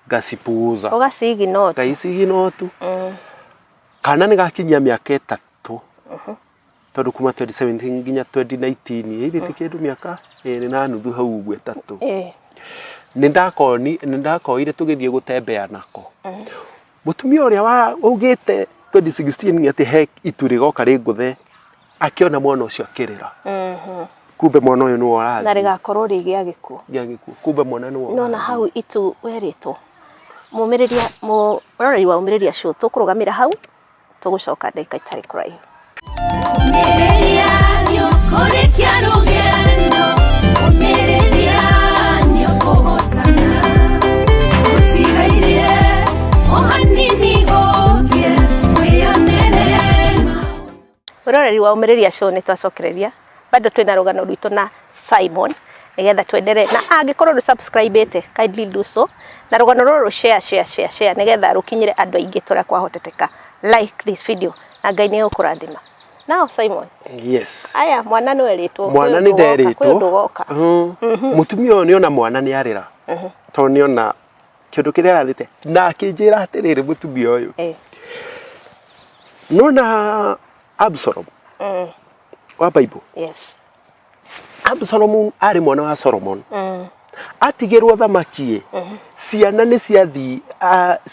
ngacipuuza ngaiciginotu kana nĩ gakinyia mĩaka 3 tondũ kuma 2017 nginya 2019 ĩrĩte kĩndũ mĩaka 2 na nuthu hau ũguo 3 nĩ ndakoire tũgĩthiĩ gũtembea nako mũtumia ũrĩa augĩte 2016 atĩ he itu rĩgoka rĩngũthe akĩona mwana ũcio akĩrĩra kumbe mwana ũyũ nĩwe ũrathiĩ na rĩgakorwo rĩgĩa gĩkuũ kumbe mwana nĩwe no na hau itu werĩtwo mũroreri wa Ũmĩrĩria Show tũkũrũgamĩra hau tũgũcoka ndagĩka itarĩ kũraihu mũroreri wa Ũmĩrĩria Show nĩ twacokereria bado twĩna rũgano rwitũ na Simon nigetha twenderee na angĩkorwo subscribe kindly do so na rũgano rũrũ share nigetha rũkinyire andũ aingĩ tũrĩa kwahoteteka like this video na Ngai nĩ ũkũrathima now Simon yes aya mwana nĩ werĩtwo mwana nĩ nderĩtwo mũtumia ũyũ nĩona mwana nĩ arĩra tondũ nĩona kĩndũ kĩrĩa arathĩte na akĩnjĩra atĩrĩrĩ mũtumia ũyũ nona Absalom wa Bible yes Absalom arĩ mwana wa Solomon atigĩrwo thamaki ciana nĩ ciathi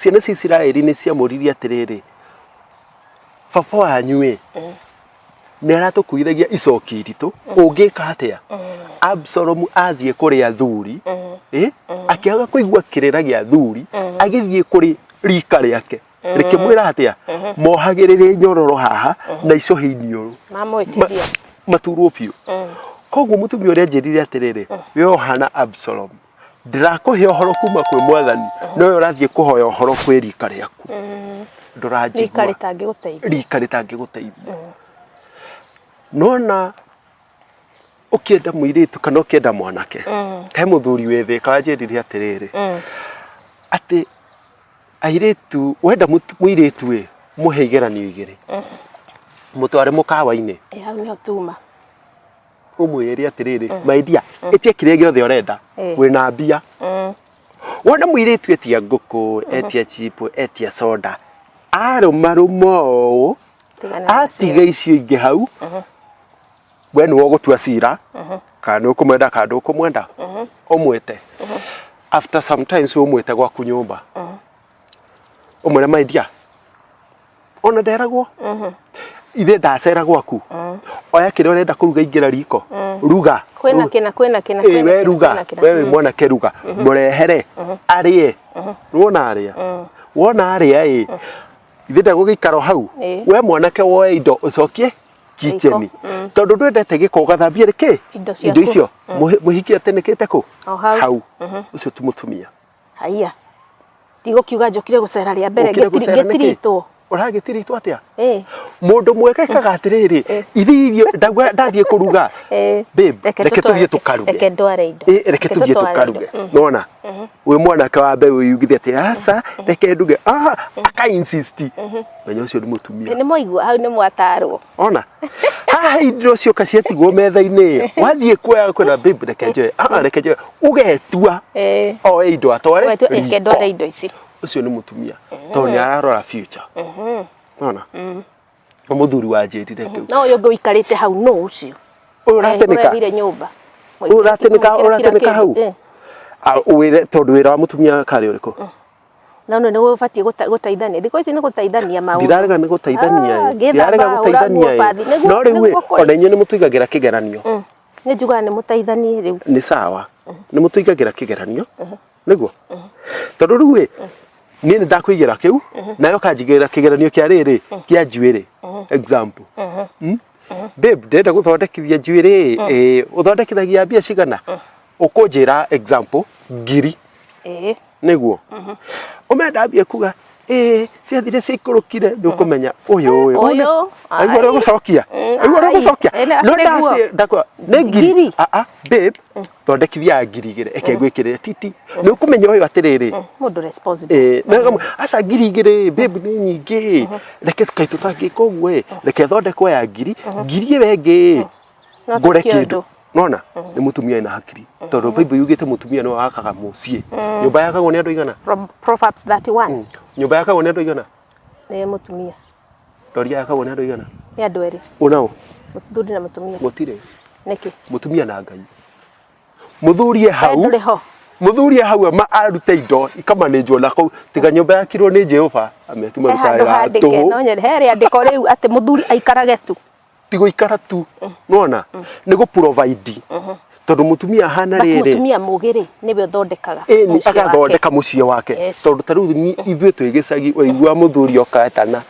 ciana cia Isiraeli nĩ ciamũririe atĩrĩrĩ baba wanyu nĩ aratũkuithagia icoki iritũ ũngĩka atĩa Absalom athiĩ kũrĩ athuri akĩaga kũigua kĩrĩra gĩa athuri agĩthiĩ kũrĩ rika rĩake rĩkĩmwĩra atĩa mohagĩrĩre nyororo haha na icohi iniũrũ mamwĩtithia maturwo piũ koguo mũtumia ũrĩa anjĩrire atĩrĩrĩ we ohana Absalom ndirakũhe ũhoro kuma kwĩ Mwathani no we ũrathiĩ kũhoya ũhoro kwĩ rika rĩaku ndũranjigua rika rĩtangĩgũteithia nona ũkĩenda mũirĩtu kana ũkĩenda mwanake he mũthuri wĩ thĩ kanjĩrire atĩrĩrĩ atĩ airĩtu wenda mũirĩtu mũhe igeranio igĩrĩ mũtware mũkawa-inĩ hau nĩho tuma ũmwĩre atĩrĩrĩ my dear ĩtie kĩrĩa gĩothe ũrenda wĩna mbia wona mũirĩtu etia ngũkũ etia chipo etia soda arũmarũma ũũ atiga icio ingĩ hau we nĩwe ũgũtua cira kana ũkũmwenda kana ndũkũmwenda ũmwĩte after sometimes ũmwĩte gwaku nyũmba ũmwĩre my dear ona nderagwo ithe ndacera gwaku oya kĩrĩa ũrenda kũruga ingĩra riko ruga kwĩna kĩna we ruga we wĩ mwanake ruga mũrehere arĩe wona arĩa ithe ndagũgĩikara hau we mwanake woe indo ũcokie kitchen tondu ndwendete gĩko ũgathambia rĩkĩ indo icio mũhiki atenekete kũ hau ũcio tu mũtumia haiya ndigũkiuga njokire gũcera rĩa mbere ngĩtiritwo ũragĩtiritwo atĩa mũndũ mwega ekaga atĩrĩrĩ irio ndathiĩ kũruga babe reke tũthiĩ tũkaruge reke tũthiĩ tũkaruge nona wĩ mwanake wa mbeũ yugithia atĩ aca reke nduge aka insist menya ũcio nĩ mũtumia nĩ moigua hau nĩ mwatarwo ona haha indo cioka ciatigwo metha-inĩ wathiĩ kuoya kwĩna babe reke njoe ũgetua oe indo atware reke ndware indo ici ũcio nĩ mũtumia tondũ nĩ ararora future ona mũthuri wa njĩrire kĩu no ũyũ ũngĩ ũikarĩte hau no ũcio ũratĩnĩka nyũmba ũratĩnĩka hau wĩre tondũ wĩra wa mũtumia karĩ ũrĩkũ no nĩ gũbatiĩ gũteithania thikũ ici nĩ gũteithania maũndũ ndirarega nĩ gũteithania no rĩu ona inyuĩ nĩ mũtũigagĩra kĩgeranio nĩ njugaga nĩ mũteithanie rĩu nĩ sawa nĩ mũtũigagĩra kĩgeranio nĩguo tondũ rĩu niĩ nĩ ndakũigĩra kĩu nayo kanjigĩra kĩgeranio kĩa rĩrĩ kĩa njuĩrĩ example babe ndenda gũthondekithia njuĩrĩ ũthondekithagia mbia cigana ũkũnjĩra example ngiri nĩguo ũmenda mbia kuga ciathire ciikũrũkire ndũkũmenya ũyũ aigua ũrĩa ũgũcokia no nĩ ngiri babe thondekithia ngiri igĩrĩ eke gwĩkĩrĩra titi nĩ ũkũmenya ũyũ atĩrĩrĩ mũndũ responsible aca ngiri igĩrĩ babe nĩ nyingĩ reke kaĩ tũtangĩka ũguo reke thondekwo ya ngiri ĩyo ĩngĩ ngũre kĩndũ nona nĩ mũtumia ena hakiri tondũ Bible yugĩte mũtumia nĩwe wakaga mũciĩ nyũmba yakagwo nĩ andũ aigana Proverbs 31 nyũmba yakagwo nĩ andũ aigana nĩ mũtumia ndoria yakagwo nĩ andũ aigana nĩ andũ erĩ ũnao mũthuri na mũtumia gũtirĩ nĩkĩ mũtumia na Ngai mũthuri hau arute indo ikamanĩnjwo na kũu tiga nyũmba yakirwo nĩ Jehova ametuma rutaga tũhũ no nyere he andĩko rĩu atĩ mũthuri aikarage tu tigoikara tu nona nĩ gũ-provide tondũ mũtumia hana rĩrĩ mũtumia mũgĩrĩ nĩwe ũthondekaga agathondeka mũciĩ wake tondũ ta rĩu ithuĩ twĩ gĩcagi waigua mũthuri okatana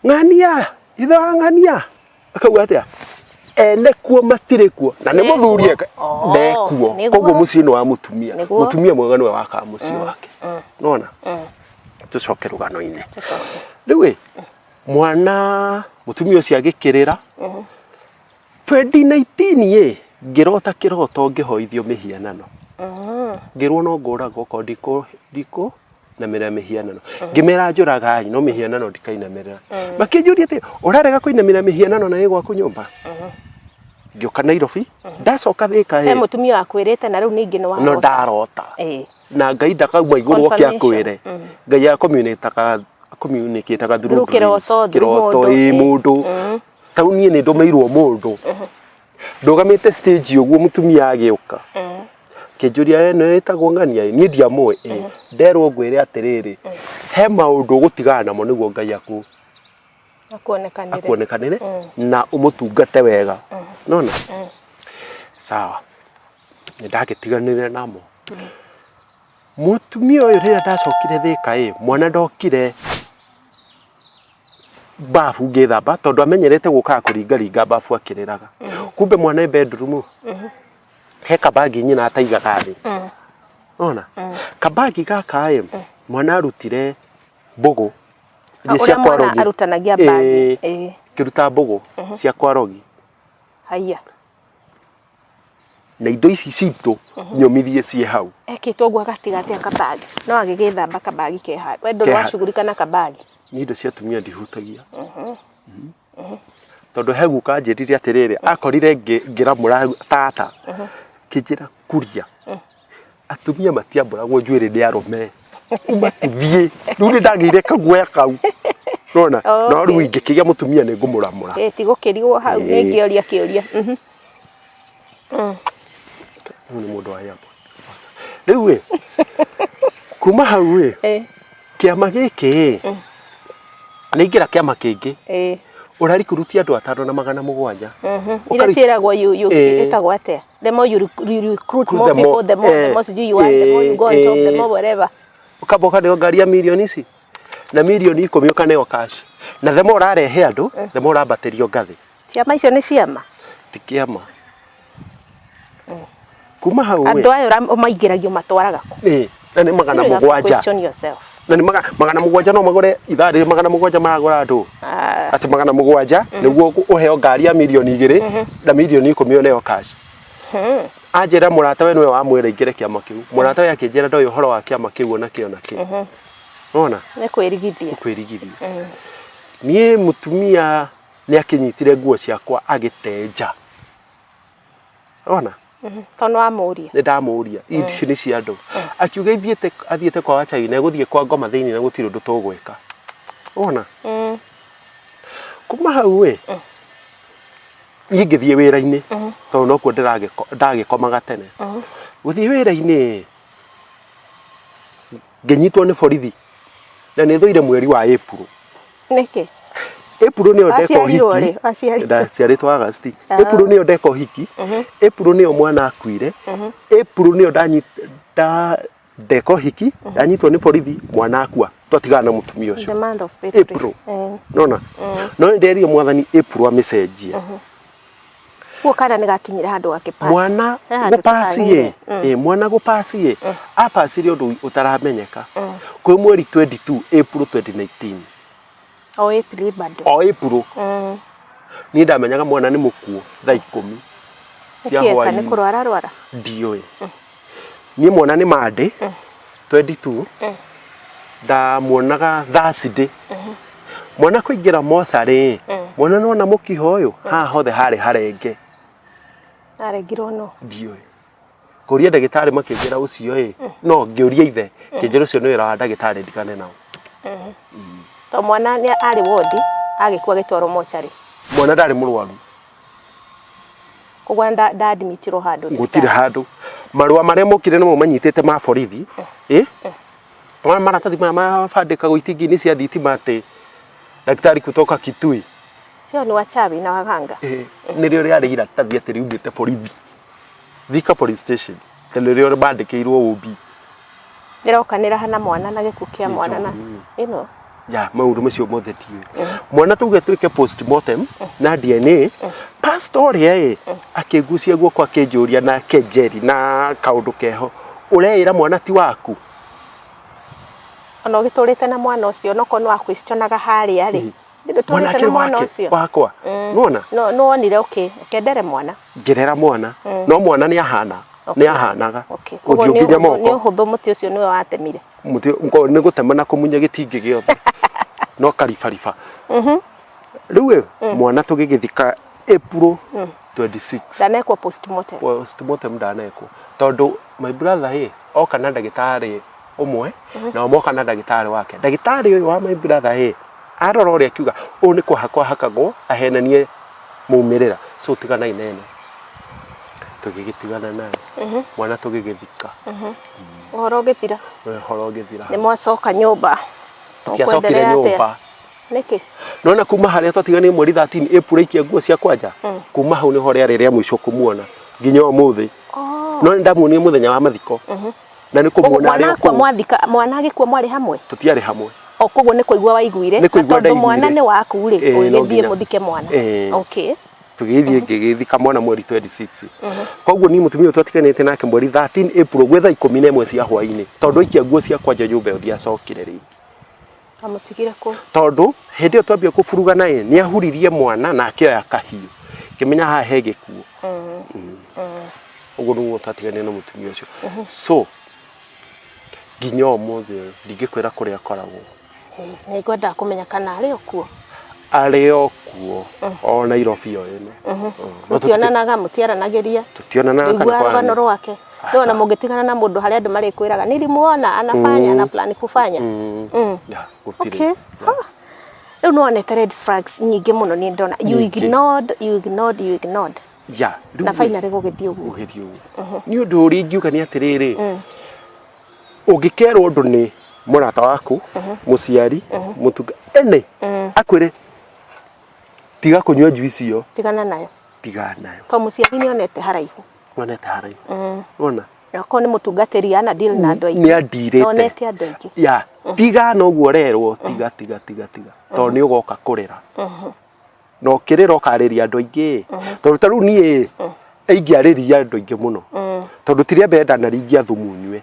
ng'ania ithe wa ng'ania akauga atĩa ene kuo matirĩ kuo na nĩ mũthuri ndekuo koguo mũciĩ nĩ wa mũtumia mũtumia mwega nĩwe wakaga mũciĩ wake nona tũcoke rũgano-inĩ rĩu mwana mũtumia ũcio agĩkĩrĩra 2019 ngĩrota kĩroto ngĩhoithio mĩhianano ngĩrwo no ngũragwo ko ndiko namĩrĩra mĩhianano ngĩmera njũraga no mĩhianano ndikainamĩrĩra makĩnjũria atĩ ũrarega kũinamĩrĩra mĩhianano na ĩ gwaku nyũmba ngĩoka Nairobi ndacoka Thĩka he mũtumia wakwĩrĩte na rĩu ningĩ nĩ wa no ndarota na Ngai ndakauma igũrũ oke akwĩre Ngai communicate through kĩroto mũndũ tau niĩ nĩ ndũmĩirwo mũndũ ndũgamĩte stage ũguo mũtumia agĩũka kĩnjũria ĩno ĩtagwo ng'ania niĩ ndiamũĩ nderwo ngwĩre atĩrĩrĩ he maũndũ ũgũtigana namo nĩguo Ngai akuonekanĩre na ũmũtungate wega nona sawa nĩ ndagĩtiganĩre namo mũtumia ũyũ rĩrĩa ndacokire Thĩka mwana ndokire bafu ngĩthamba tondũ amenyerete gũkaga kũringaringa bafu akĩrĩraga kumbe mwana bedroom he kabagi nyina ataigaga thĩ ona kabagi gaka mwana arutire mbũgũ iria cia kwarogi arutanagia bagi kĩruta mbũgũ cia kwarogi haiya na indo ici citũ nyomithie ciĩ hau ekĩtwo ũguo gatigatĩ kabagi no agĩgĩthamba kabagi keha wendo nĩwacugurika na kabagi nĩ indo cia atumia ndihutagia tondũ he guka njĩrire atĩrĩrĩ akorire ngĩramũra tata kĩnjĩra kuria atumia matiambũragwo njuĩrĩ nĩ arũme umatithie rĩu nĩ ndagĩire kaguoya kau nona no rĩu ingĩkĩgĩa mũtumia nĩ ngũmũramũra tigũkĩrigwo hau nĩ ngĩoria kĩũria nĩ mũndũ wa yako rĩu kuma hau kĩama gĩkĩ nĩ ingĩra kĩama kĩngĩ ũrarikurutia andũ 5,700 iria ciĩragwo ĩtagwo atĩa the more you recruit more people the more you want the more you go on top the more whatever ũkamba ũkaneo ngari ya milioni ici na milioni 10 ukaneo cash na themo urarehe andu themo urambaterio ngathi ciama icio ni ciama tikiama kuma hau andu ayo maingiragio matwaraga ku na ni magana mugwanja na ni magana mugwanja no magore ithari magana mugwanja maragura andu ati magana mugwanja niguo uheo ngari ya milioni 2 na milioni 10 uneo cash ajera murata we nwe wa mwire ingire kiama kiu murata we akinjira ndoyo horo wa kiama kiu ona kio ona ne kwirigithia nie mutumia ni akinyitire nguo ciakwa agitenja ona tono amuria ni ndamuria ici ni cia andu akiuga athiete kwa wachai na guthie kwa ngoma thiini na gutiro ndu tugweka ona kuma hau we ngithie wira-ini to no ku ndagikomaga tene guthie wira-ini ngenyitwo ni borithi na ni thoire mweri wa April niki April ni ondeko hiki ndaciaritwo August April ni ondeko hiki April ni mwana akuire April ni ndanyita ndeko hiki ndanyitwo ni borithi mwana akua twatigana na mutumia ucio April nona no nderio mwathani April amicenjie Kuo kana nigakinyira handu gakipasi mwana gupasie mwana gupasie apasire undu utaramenyeka kwi mweri 22 April 2019 o April bado o April ni ndamenyaga mwana ni mukuo thaa 10 cia hwaini ni kurwara ndioi ni mwana ni Monday 22 da muonaga Thursday mwana kuingira mosari mwana no na mukiho uyu ha hothe harenge arengirwo no ndioi kuria ndagitari makingira ucio no ngiuria ithe kinjira ucio ni wira wa ndagitari ndikane nao to mwana ni ari wodi agikwa gitwaro mochari mwana ndari murwaru kugwanda admitiro handu ngutire handu marua maria mokire no manyitete ma borithi mwana maratathi ma fandika guitingi ni cia thitima ati daktari kutoka Kitui sio ni wachawi na waganga nirio ria rigira tathi ati riumite borithi Thika police station telerio bandikirwo ubi ndirokanira hana mwana na gikuo kia mwana na ino ya maundu macio mothe tiwe mwana tuge twike postmortem na DNA pastor ye akigucia guoko akinjuria na kenjeri na kaundu keho ureira mwana ti waku ono giturite na mwana ucio no kono akwistonaga hari ari ndido turite na mwana ucio wakwa nona no onire okay kendere mwana ngerera mwana no mwana ni ahana ni ahanaga ugiukinya moko ni uhuthu muti ucio niwe watemire muti ngo ni gutema na kumunya gitingi giothe no karifarifa riu mwana tugigithika April 26 danekwa postmortem danekwa tondu my brother oka na ndagitari umwe na moka na ndagitari wake ndagitari uyu wa my brother arora uri akiuga u ni kuhakwa hakagwo ahenanie muumirira so tigana inene tugigitigana naye mwana tugigithika horo githira ni mwacoka nyumba tukiacokire nyumba niki nona kuma haria twatigane mweri 13 April ikia nguo cia kwanja kuma hau ni horia riria mwisho kumuona nginya umuthi no ndamuonie muthenya wa mathiko na ni kumuona ari kwa mwathika mwana agikuo mwari hamwe tutiari hamwe o koguo ni kuigua waiguire tondu mwana ni waku ri ugithie muthike mwana okay tugithie ngigithika mwana mweri 26 koguo ni mutumia twatiganite nake mweri 13 April gwetha 11 cia hwaini tondu ikia nguo cia kwanja nyumba ndiacokire ringi amutigire ko tondu hindi yo twambia kufuruga naye ni ahuririe mwana na akioya kahiu kimenya ha hege kuo uguo niguo twatiganire na mutumia ucio so nginya umuthi ndingikwira kuria akoragwo ni ngwenda kumenya kana ari okuo o Nairobi yo ino mutionanaga mutiaranagiria tutionanaga kana kwa rwake ndio na mungitigana na mundu hari andu mari kwiraga nilimuona anafanya na plan kufanya ya gutire okay no nonete red flags nyingi muno ni ndona you ignored ya na finally gugithio ni undu uri ngiuka ni atiriri ugikerwo undu ni murata waku muciari mutuga ene akwire tiga kunywa juice yo tigana nayo to muciari ni onete haraihu ona yako ni mutungatiri ana deal na andu aingi ni adirete onete andu aingi ya tiga no guo rerwo tiga to ni ugoka kurera no kirira ukariria andu aingi to taru nie aingiariria andu aingi muno tondu tiria benda na ringia thumu nywe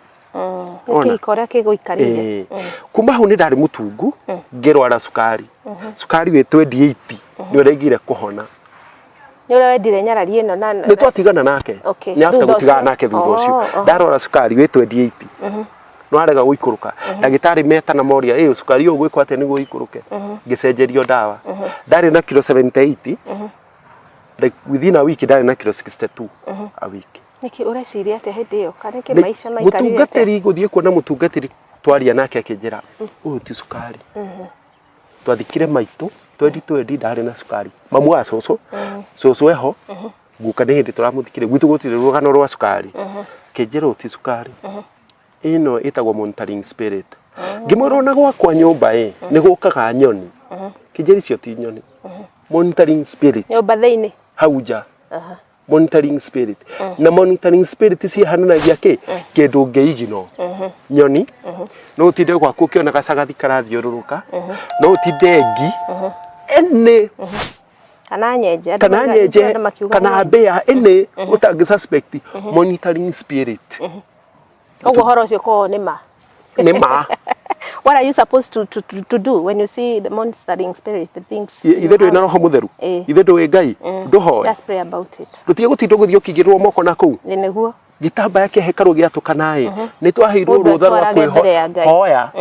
Kikoria kiguikarire kuma hu ni ndari mutungu ngirwara sukari we 28 ni urengire kuhona ni ura wendire nyarari ino na ni twatigana nake ni after gutigana nake thutha ucio ndarwara sukari we 28 no arega guikuruka ndagitari meta na moria sukari uyu gwikwa ate niguo ikuruke ngicenjerio dawa ndari na kilo 78 like within a week ndari na kilo 62 a week niki ureciria ate hindi iyo kana ki maisha maikarire mutungatiri guthie kuona mutungatiri twaria nake akinjira uyu ti sukari twathikire maitu 2020 ndari na sukari mamu wa soso eho guka ni hindi turamuthikire gwitu gutire rugano rwa sukari kinjira ti sukari ino itagwo monitoring spirit ngimurona gwakwa nyumba ni gukaga nyoni kinjiri cio ti nyoni monitoring spirit nyumba theini hauja monitoring spirit na monitoring spirit si hananagia kindu ngeigino nyoni no tinde gwaku ukiona gacagathi karathiururuka no tinde ngi ene kana nyenje kana bea ene utangi suspect monitoring spirit ogo horo cio ko nima what are you supposed to do when you see the monitoring spirit, the things ithe ndwi na roho mutheru ithe ndwi ngai nduhoe just pray about it tutie gutindo guthio kigirwo moko na kuu niguo gitamba yake hekaru giatukana ni twaheirwo rutha rwa kwihoya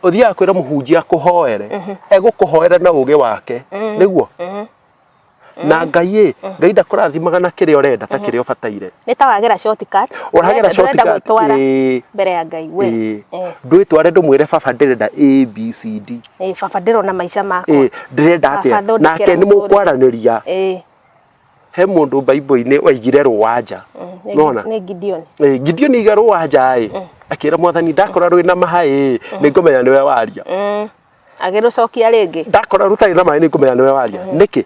uthia kwira muhunjia kuhoere egukuhoera na uge wake niguo na ngai ndakũrathimaga na kĩrĩa ũrenda ta kĩrĩa ũbataire nĩ ta wagera shortcut uragera shortcut mbere ya ngai we ndwĩtware ndũmwĩre baba ndĩrenda ABCD baba ndĩrona maica makwa ndĩrenda atĩa nake nĩ mũkwaranĩria he mũndũ Bible-inĩ waigire rũwanja nona nĩ Gideon Gideon iga rũwanja akĩra mwathani ndakora rwĩna maĩ nĩngũmenya nĩwe waria agĩrũcokia rĩngĩ ndakora rũtarĩ na maĩ nĩngũmenya nĩwe waria nĩkĩ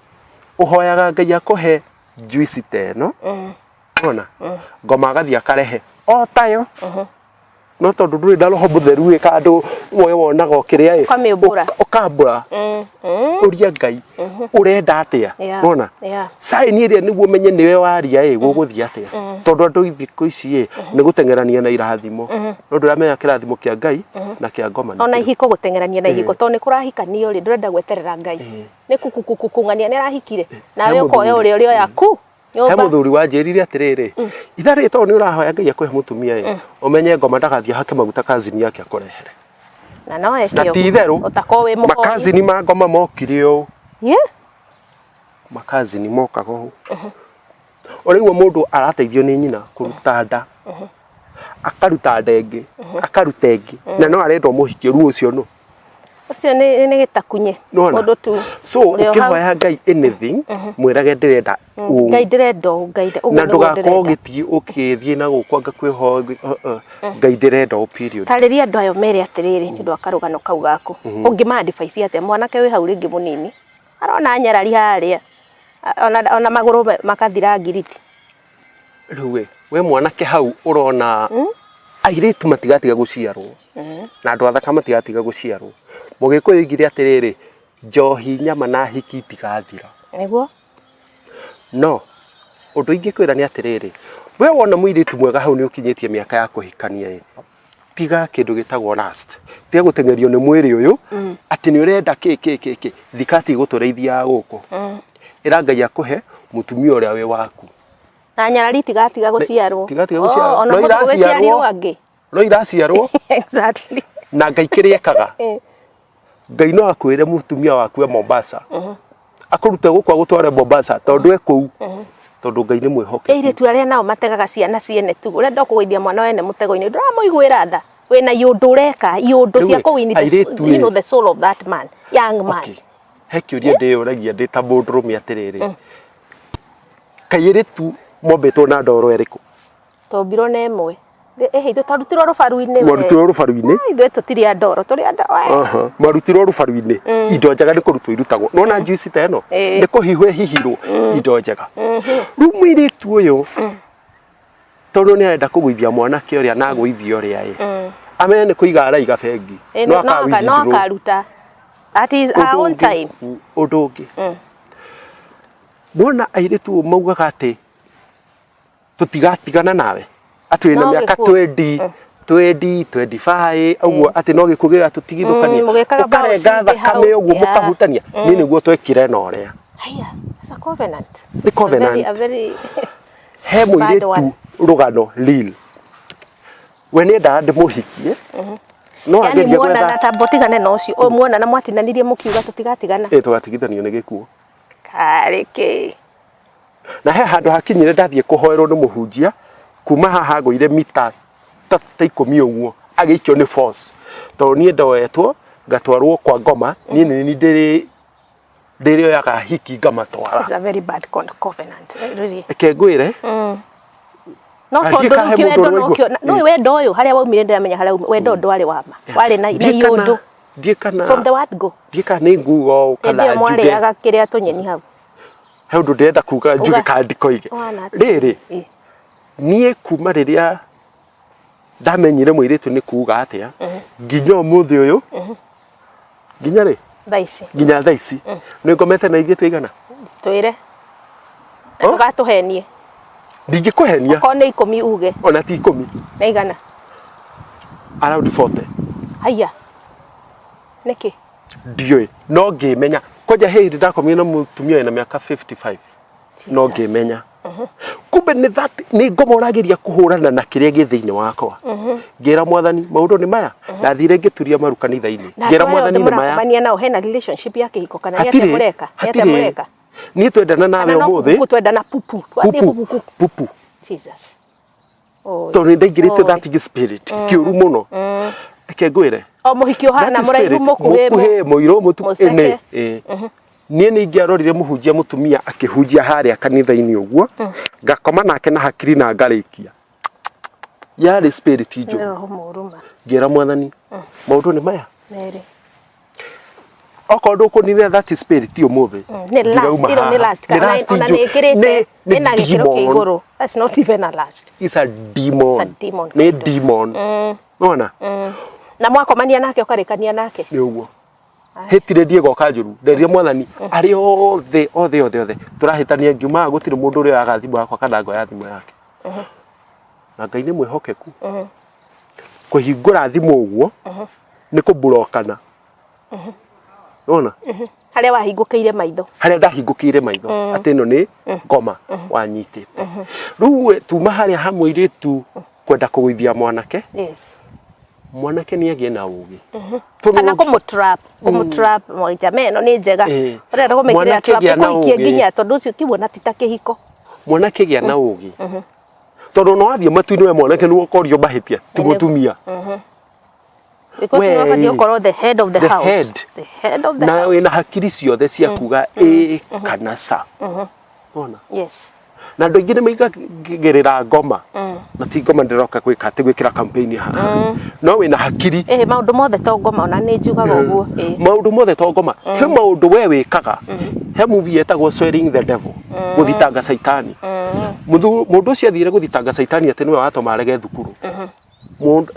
uhoyaga ngai akuhe juice teno ona ngoma gathi akarehe o tayo no tondu nduri na roho mutheru ikandu moyo wonaga okiria ukambura uria ngai urenda atia ona sign iria niguo menye niwe waria guguthia atia tondu andu ithiku ici ni gutengerania na irathimo no nduramenya kirathimo kia ngai na kia ngoma ona ihiko gutengerania na ihiko tondu ni kurahikanio ri ndurenda gweterera ngai ni kukukungania ni arahikire nawe ukoya uri yaku he muthuri wanjirire atiriri ithari to ni urahoya ngai akuhe mutumia umenye ngoma ndagathia hake maguta kazini yake akorehere na no ekio na titheru utakowe muhoi makazini ma ngoma mokire u makazini mokaga u urigwo mundu arateithio ni nyina kuruta nda akaruta ndenge akaruta engi na no arenda muhikie ruo ucio no ucio ni gitakunye mundu tu so ukihoya ngai anything mwirage ndirenda ngai ndirenda ngai na ndugako githi ukithie na gukwa ngakwiho ngai ndirenda period tariria andu ayo mere atiriri ndu akarugano kau gaku ungima advice ate mwanake wi hau ringi munini arona nyarari haria ona maguru makathira ngiriti riu we mwanake hau urona airitu matigatiga guciarwo na andu athaka matigatiga guciarwo mugikuyu igire atiriri njohi nyama na hiki itigathira niguo no undu ingikwira ni atiriri we wona muiritu mwega hau ni ukinyitie miaka ya kuhikania tiga kindu gitagwo last tiga gutengerio ni mwiri uyu ati ni urenda thikati gutureithia guku ira ngai akuhe mutumia uria we waku na nyarari tigatiga guciarwo tigatiga guciarwo no iraciarwo angi no iraciarwo exactly na ngai kiriekaga ngai no akwire mutumia waku Mombasa akurute gukwa gutware Mombasa tondu ekou tondu ngai ni mwihoke ire tu aria nao mategaga ciana ciene tu urenda kugeithia mwana wene mutego-ini nduramuiguira tha wena yundu ureka yundu cia kuwini the soul of that man young man he kiuria ndiyuragia ndi ta mundurume atiriri kaire tu mombetwo na ndoro eriku tombirwo na emwe ithu twarutirwo rubaru-ini marutirwo rubaru-ini ithu tutiri andoro turi andoro marutirwo rubaru-ini indo njega ni kurutwo irutagwo nona juice ta eno ni kuhihwe hihirwo indo njega riu muiritu uyu tondu ni arenda kuguithia mwanake uria na guithia uria amene kuiga araiga bengi no akaruta at his own time udungi Mwana airetu maugaga ati tutigatigana nawe ati wina miaka 20 25 augo ati no gikugira tutigithukania ukarenga thakame uguo mukahutania ni niguo twekire na uria haya it's a covenant the covenant a very he muiretu rugano lil wenenda ndimuhikie no ageria gwetha na tabotigane no cio o muona na mwatinanirie mukiuga tutigatigana tugatigithania ni gikuo kareke na he handu hakinyire ndathie kuhoerwo ni muhunjia kuma haha ngoire mita 10 uguo agiikio ni force to nie ndoetwo ngatwarwo kwa ngoma ni ndiri yaga hiki ngamatwara. It's a very bad covenant really kengwire no tondu kiwendo no kio no wendo uyu haria waumire ndiramenya haria wendo ndwari wama wari na yundu ndikana from the word go ndika ni ngugo kana ndio mwari aga kiria tunyeni hau he ndu ndenda kuga njuge kandiko ige riri nie kuma riria ndamenyire muiritu ni kuga atia nginya umuthi uyu nginya ri thaisi nginya thaisi ni ngomete na ithie twigana twire tugatuhenie ndingikuhenia ko ni 10 uge ona ti 10 na igana around 40 haya niki ndioi no ngimenya koja hindi ndakomire na mutumia ina miaka 55 no ngimenya kumbe ni that ni ngomoragiria kuhurana na kiria githiini wakwa ngira mwathani maundu ni maya ndathire ngituria maru kanitha-ini ngira mwathani ni maya mania nao hena relationship yake iko kana yate mureka ni twendana nawe umuthi twendana pupu pupu Jesus oh to ni ndaigirite that spirit kiuru muno kengwire o muhikio hana muraihu mukuhe muiro mutu ene nie ni ngiarorire muhunjia mutumia akihunjia haria kanitha-ini uguo ngakoma nake na hakiri na ngarikia yari spirit ijo ngira mwathani maundu ni maya nere okondo ko ni that spirit umuthi ni last kana ona nekirite ina gikiro kiguru that's not even a last it's a demon ni demon nona na mwakomania nake ukarikania nake ni uguo hetire Diego kanjuru nderia mwathani ari othe turahitania ngiuma gutire mundu uri agathimu yakwa kana ngo ya thimu yake na Ngai ni mwihokeku kuhingura thimu uguo ni kuburokana nona haria wahingukiire maitho haria ndahingukiire maitho ati no ni ngoma wanyitite riu tuma haria hamwire tu kwenda kugwithia mwanake yes mwanake ni agie na ugi kana kumutrap jameno ni njega urenda kumikira trap kuikie nginya tondu ucio kiwona titakihiko mwanake gia na ugi tondu no athie matu-ini we mwanake ni ukorio bahitia ti mutumia because you are the head of the house the head of the na wina hakiri ciothe cia kuga kana sa ona yes na ndo ingine maiga gerera ngoma na ti ngoma ndiroka gwika ati gwikira campaign ha no wina hakiri maundu mothe to ngoma ona ni njugaga uguo maundu mothe to ngoma he maundu we wikaga he movie yetagwo Swearing the Devil guthitanga saitani mundu ucio athire guthitanga saitani ati niwe watoma arege thukuru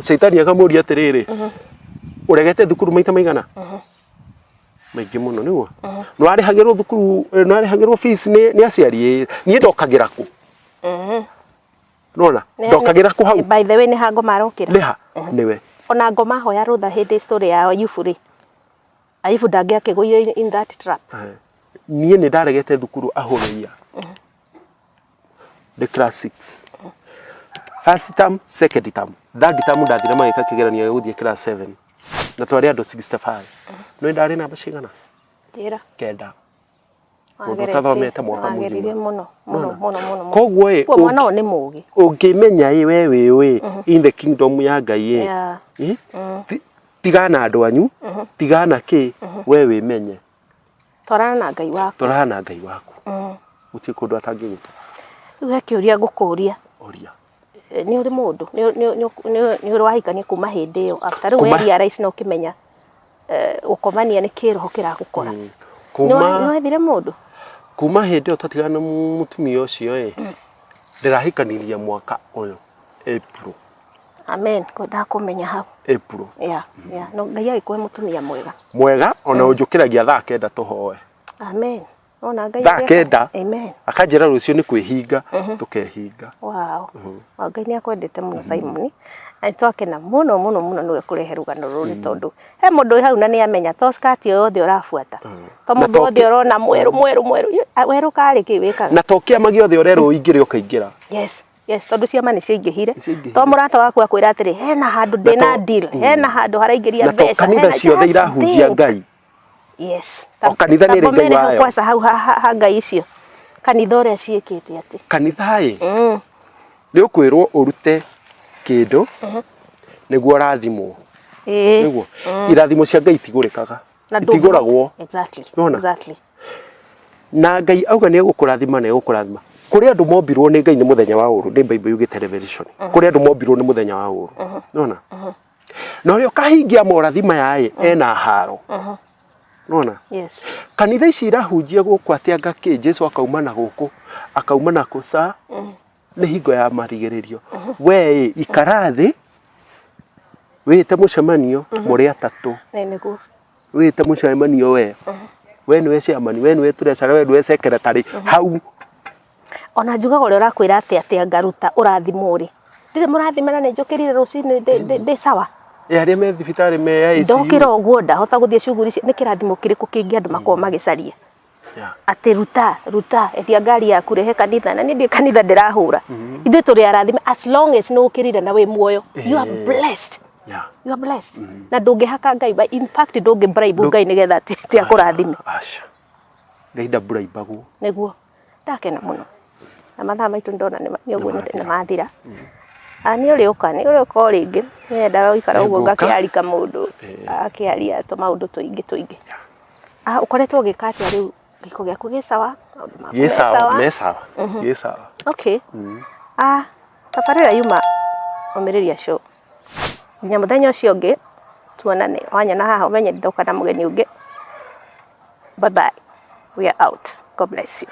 saitani akamuria atiriri uregete thukuru maita maigana maingi muno niwo no arihagirwo thukuru no arihagirwo fees ni aciari ni ndokagira ku nona ndokagira ku hau by the way ni hango marokira leha niwe ona ngoma hoya rutha hindi story ya Yufuri aifu dangia kiguyo in that trap nie ni ndaregete thukuru ahuria the class 6 first term second term third term ndathire magika kigerania guthie class 7 na twari andu 65 no ndari namba cigana njira kendautathomete mwaka muno koguo mwana ni mugi ungimenya we in the kingdom ya Ngai tigana andu anyu tigana ki we wimenye torana na Ngai waku uti kundu atangiruta riu kiuria ngukuria oria ni uri mundu ni uri wahikania kuma hindi iyo after riu we rais no kimenya ukomania ni kiroho kiragukora ni wethire mundu kuma hindi iyo tatigana mutumia ucio ndirahikaniria mwaka uyu April Amen. Kwenda kumenya hau. April. Yeah. No Ngai agikuhe mutumia mwega. Mwega ona unjukiragia thaa 9 tuhoe. Amen. Ona Ngai thaa 9. Amen. Akanjira rucio ni kwihinga tukehinga. Wow. Ngai ni akwendete muno Simon. Twakena muno nä kurehe rugano ruri tondu he mundu hau na ni amenya to skati yothe urafuata to mundu wothe urona mweru weru kari ki wikaga na to kiama giothe urero ingire ukaingira. Yes tondu ciama ni ciingihire to murata waku akwira atiri hena handu ndina deal hena handu haraingiria mbeca na to kanitha ciothe irahunjia Ngai. Yes o kanitha ni ri Ngai wayo kwasa hau ha Ngai icio kanitha uria ciikite ati kanitha ni ukwirwo urute kindu niguo rathimo niguo irathimo cia Ngai itigurikaga itiguragwo exactly na Ngai auga ni egukurathima na egukurathima kuri andu mombirwo ni Ngai ni muthenya wa uru ni Bible yuge television kuri andu mombirwo ni muthenya wa uru nona no rio kahingia morathima yae ena haro nona kanitha ici irahunjia guku atianga ki Jesu akauma na guku akauma na kusa ni hingo ya marigiririo we ikarathi wite mucemanio muri atatu niguo wite mucemanio we ni we ciamani we ni we turecara we ni we secretary hau ona njugaga uri urakwira ati ngaruta urathimo ri ndire murathimana ni njukirire rucini ndi sawa aria me thibitari me ICU ndokira uguo ndahota guthie cuguri ni kirathimo kiriku kingi andu makoma magicaria ati ruta etia ngari yaku rehe kanitha na ni kanitha ndirahura ithu turi arathime as long as no ukirire na we muoyo you are blessed. You are blessed. Na ndungihaka Ngai in fact ndungibribe Ngai nigetha ati akurathime asha Ngai ndabraibagu niguo ndakena muno na mathaa maitu ndona ni uguo ni mathira ani uri uka ringi nenda guikara uguo ngakiarika mundu akiaria to maundu tuingi ukoretwo gikati riu giko giaku gi sawa sawa okay tabarira yuma omiriria show nya muthenya ucio ungi tuonane wanyona haha umenye ndoka na mugeni ungi bye bye we are out. God bless you.